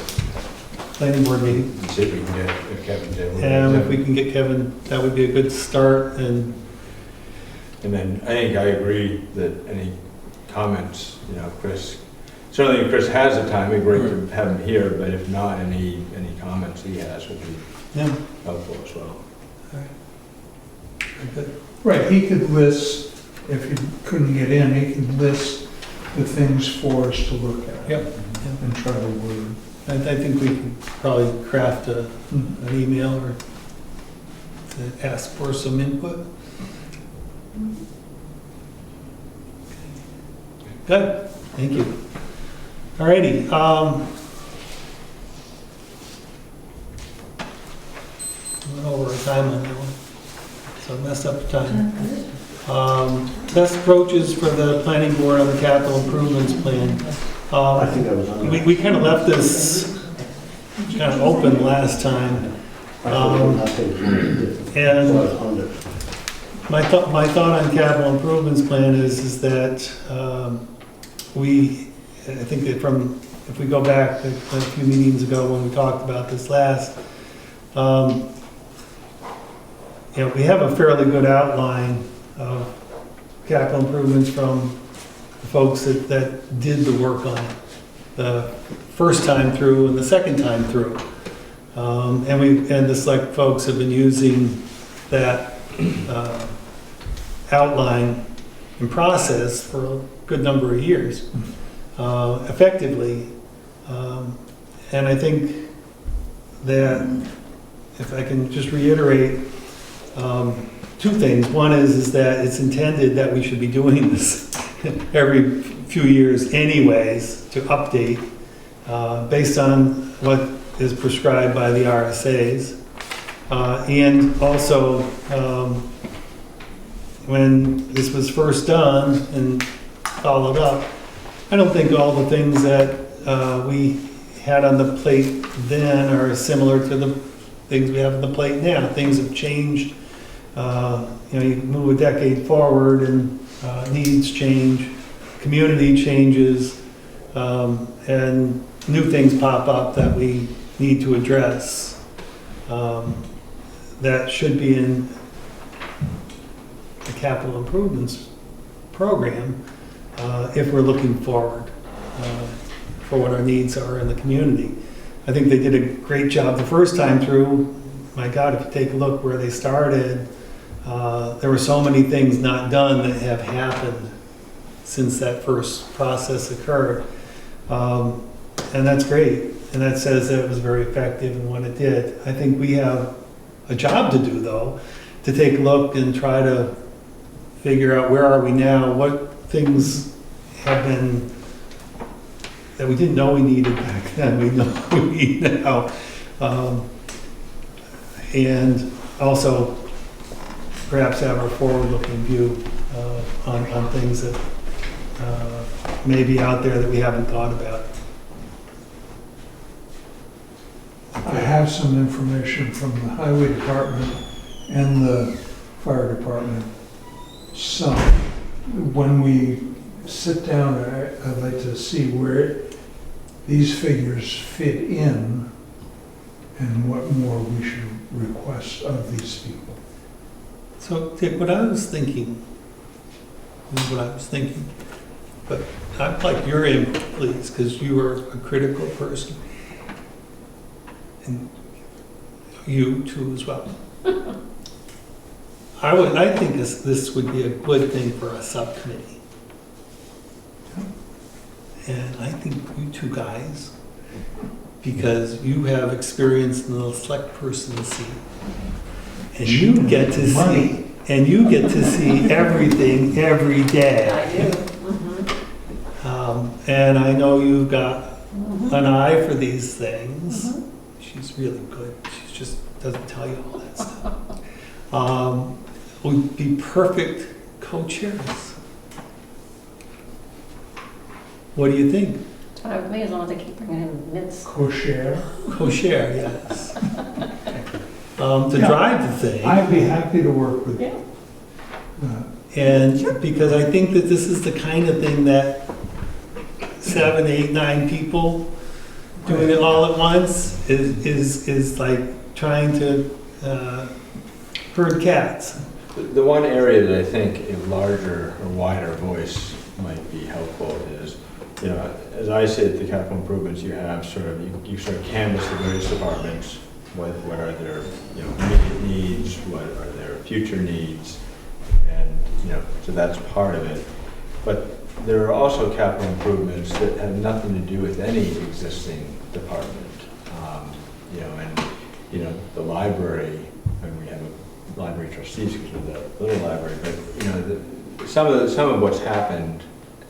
planning board meeting. See if we can get Kevin Taylor. And if we can get Kevin, that would be a good start, and And then I think I agree that any comments, Chris, certainly if Chris has the time, it'd be great to have him here, but if not, any comments he has would be yeah, helpful as well. very good. Right, he could list, if you couldn't get in, he could list the things for us to look at. Yep. And try to word. I think we could probably craft an email or to ask for some input. Good, thank you. All righty. Went over our time on that one, so I messed up the time. Best approaches for the planning board on the capital improvements plan. I think I was on that. We kind of left this kind of open last time. I thought it was not taken. And So I was under. my thought on capital improvements plan is that I think that if we go back a few meetings ago when we talked about this last, we have a fairly good outline of capital improvements from the folks that did the work on it the first time through and the second time through. And the select folks have been using that outline and process for a good number of years effectively. And I think that if I can just reiterate two things. One is that it's intended that we should be doing this every few years anyways to update based on what is prescribed by the RSAs. And also, when this was first done and followed up, I don't think all the things that we had on the plate then are similar to the things we have on the plate now. Things have changed. You move a decade forward and needs change, community changes, and new things pop up that we need to address that should be in the capital improvements program if we're looking forward for what our needs are in the community. I think they did a great job the first time through. My God, if you take a look where they started, there were so many things not done that have happened since that first process occurred. And that's great. And that says that it was very effective in what it did. I think we have a job to do, though, to take a look and try to figure out where are we now, what things have been that we didn't know we needed back then, we know we need now. And also perhaps have a forward-looking view on things that may be out there that we haven't thought about. I have some information from the highway department and the fire department. So when we sit down, I'd like to see where these figures fit in and what more we should request of these people. So, Dick, what I was thinking, but I'd like your input, please, because you are a critical person. And you too as well. I think this would be a good thing for a subcommittee. And I think you two guys, because you have experience in the select person seat, and you get to see everything every day. I do. And I know you've got an eye for these things. She's really good. She just doesn't tell you all that stuff. Would be perfect co-chairs. What do you think? I may as long as they keep bringing in mints. Co-share. Co-chair, yes. To Yeah. drive the thing. I'd be happy to work with Yeah. that. And because I think that this is the kind of thing that 7, 8, 9 people doing it all at once is like trying to herd cats. The one area that I think a larger or wider voice might be helpful is, you know, as I say at the capital improvements, you have sort of, you sort of canvass the various departments, what are their, you know, immediate needs, what are their future needs, and, you know, so that's part of it. But there are also capital improvements that have nothing to do with any existing department. You know, and, you know, the library, and we have a library trustees because of the little library, but, you know, some of what's happened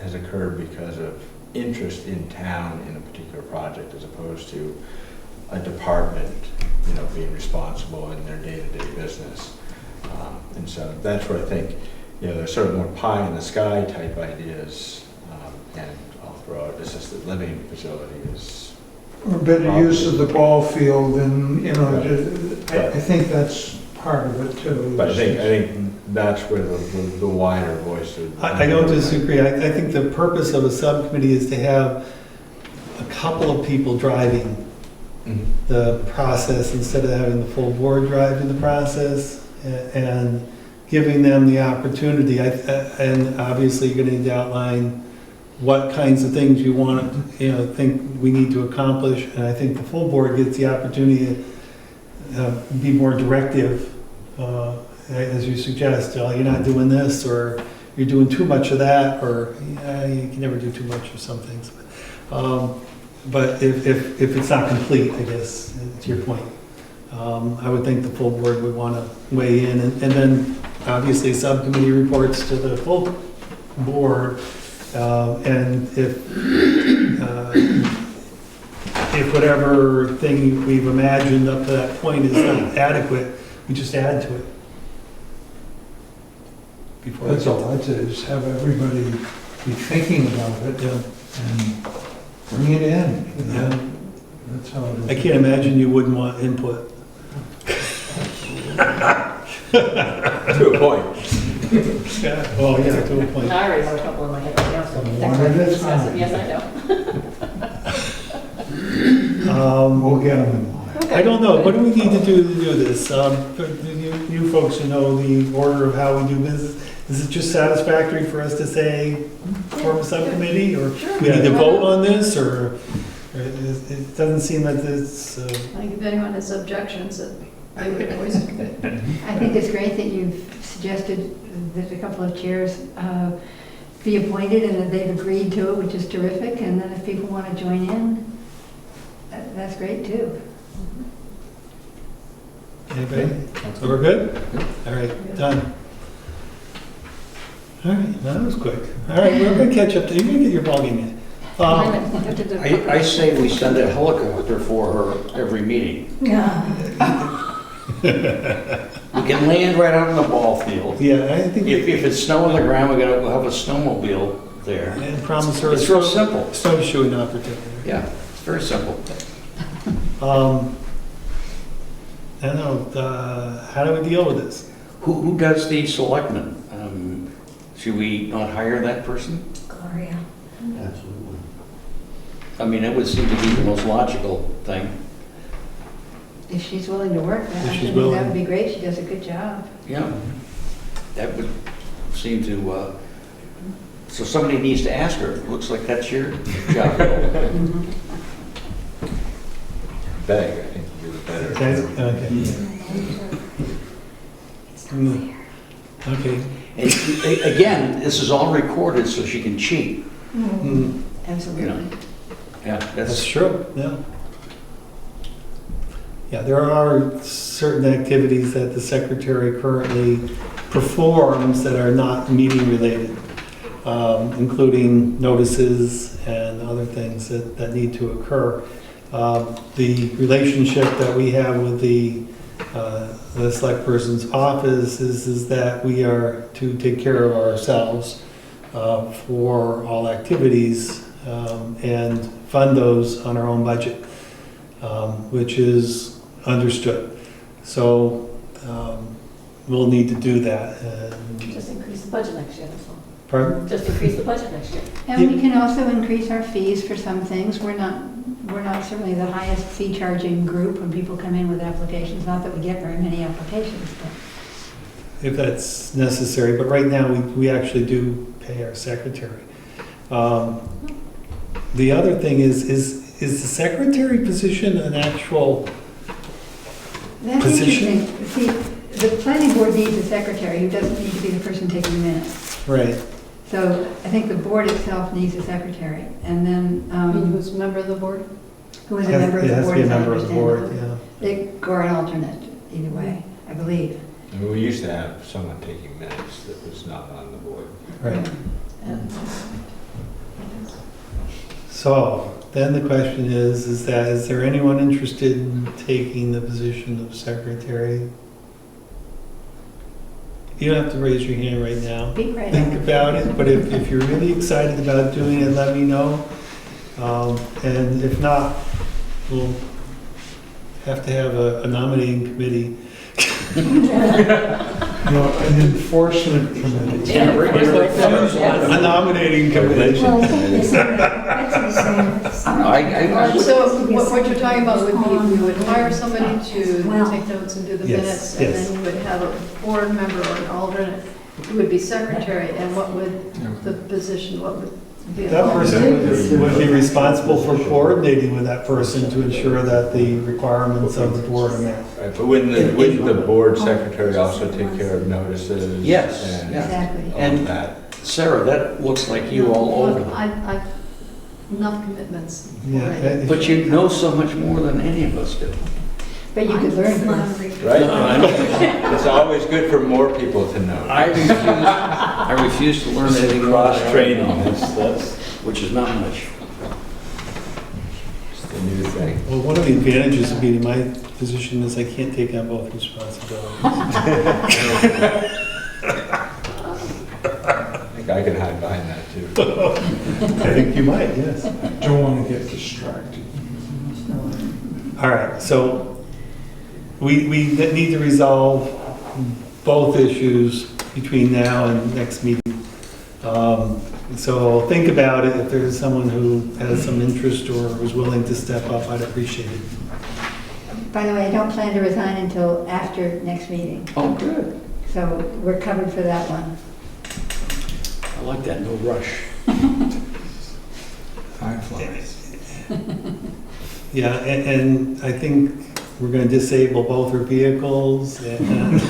has occurred because of interest in town in a particular project as opposed to a department, you know, being responsible in their day-to-day business. And so that's where I think, you know, there's sort of more pie in the sky type ideas, and I'll throw out assisted living facilities. Or better use of the ball field and, you know, Right. I think that's part of it too. But I think that's where the wider voice of. I don't disagree. I think the purpose of a subcommittee is to have a couple of people driving Mhm. the process instead of having the full board driving the process and giving them the opportunity. And obviously, you're going to need to outline what kinds of things you want to, you know, think we need to accomplish. And I think the full board gets the opportunity to be more directive, as you suggest. You're not doing this, or you're doing too much of that, or you can never do too much of some things. But if it's not complete, I guess, to your point, I would think the full board would want to weigh in. And then, obviously, subcommittee reports to the full board. And if whatever thing we've imagined up to that point is not adequate, we just add to it. Before That's all I'd say, is have everybody be thinking about it Yeah. and bring it in, you know? Yeah. That's how it is. I can't imagine you wouldn't want input. To a point. Oh, yeah, to a point. I already have a couple in my head right now, so One next at time a we discuss time. it, yes, I We'll get them in line. know. I don't know, what do we need to do this? You folks who know the order of how we do business, is it just satisfactory for us to say, form a subcommittee, or we need to vote on this, or it doesn't seem that it's, I think if anyone has objections, that they would voice it. I think it's great that you've suggested that a couple of chairs be appointed and that they've agreed to it, which is terrific. And then if people want to join in, that's great too. anybody? So we're good? All right, done. All right, that was quick. All right, we're gonna catch up, you're gonna get your ballgame in. I say we send a helicopter for her every meeting. We can land right out on the ball field. Yeah, I think. If it's snow on the ground, we'll have a snowmobile there. And promise her. It's real simple. Snowshoeing opportunity. Yeah, it's very simple. I don't know, how do we deal with this? Who does the selectmen? Should we not hire that person? Gloria. Absolutely. I mean, it would seem to be the most logical thing. If she's willing to work, If I she's think willing. that would be great. She does a good job. Yeah, that would seem to, so somebody needs to ask her. It looks like that's your job. Beg, I think you're the better. Okay. Okay. And again, this is all recorded so she can cheat. Mm, Absolutely. Yeah, That's that's, true, yeah. Yeah, there are certain activities that the secretary currently performs that are not meeting related. including notices and other things that need to occur. The relationship that we have with the select person's office is that we are to take care of ourselves for all activities and fund those on our own budget, which is understood. So we'll need to do that. And- Just increase the budget next year, that's all. Pardon? Just increase the budget next year. And we can also increase our fees for some things. We're not certainly the highest fee charging group when people come in with applications. Not that we get very many applications, but. If that's necessary, but right now, we actually do pay our secretary. The other thing is the secretary position an actual, That's Position? interesting. See, the planning board needs a secretary who doesn't need to be the person taking the minutes. right, So I think the board itself needs a secretary, and then, I mean, who's a member of the board? who is a member of it the has to board, be a as I member of the board, understand yeah. it. Or an alternate, either way, I believe. I mean, we used to have someone taking minutes that was not on the board. Right. And So, then the question is there anyone interested in taking the position of secretary? You don't have to raise your hand right now. Speak right Think up. about it, but if you're really excited about doing it, let me know. And if not, we'll have to have a nominating committee. No, an enforcement committee. A nominating committee. So what you're talking about would be, we would hire somebody to take notes and do the Yes, minutes, and yes. then you would have a board member or an alternate who would be secretary, and what would the position, what would be? That person would be responsible for coordinating with that person to ensure that the requirements of the board are met. Right, but wouldn't the board secretary also take care of notices? Yes, and yeah. Exactly. all And- of that? Sarah, that looks like you all over Look, them. I've enough commitments Yeah, already. But you know so much more than any of us do. But you could learn from us. Right? No, I know. It's always good for more people to know. I refuse to learn anything more than Cross training, that's which is not much. the new thing. Well, one of the advantages of being in my position is I can't take on both responsibilities. I think I can hide behind that too. I think you might, yes. Don't want to get distracted. All right, so we need to resolve both issues between now and next meeting. So think about it. If there's someone who has some interest or is willing to step up, I'd appreciate it. By the way, I don't plan to resign until after next meeting, Oh, good. so we're covered for that one. I like that, no rush. Time flies. Yeah, and I think we're going to disable both her vehicles and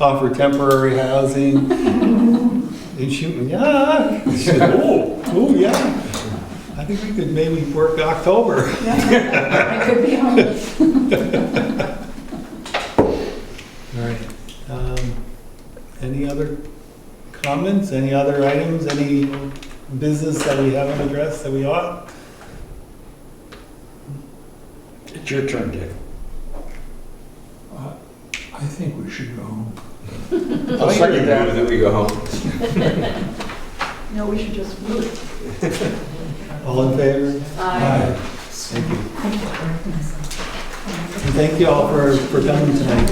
offer temporary housing. And she, yeah, she said, oh, yeah. I think we could maybe work October. I could be homeless. All right. Any other comments, any other items, any business that we haven't addressed that we ought? It's your turn, Dick. I think we should go home. I'll second that we go home. No, we should just move. All in favor? Aye. Thank you. And thank you all for coming tonight.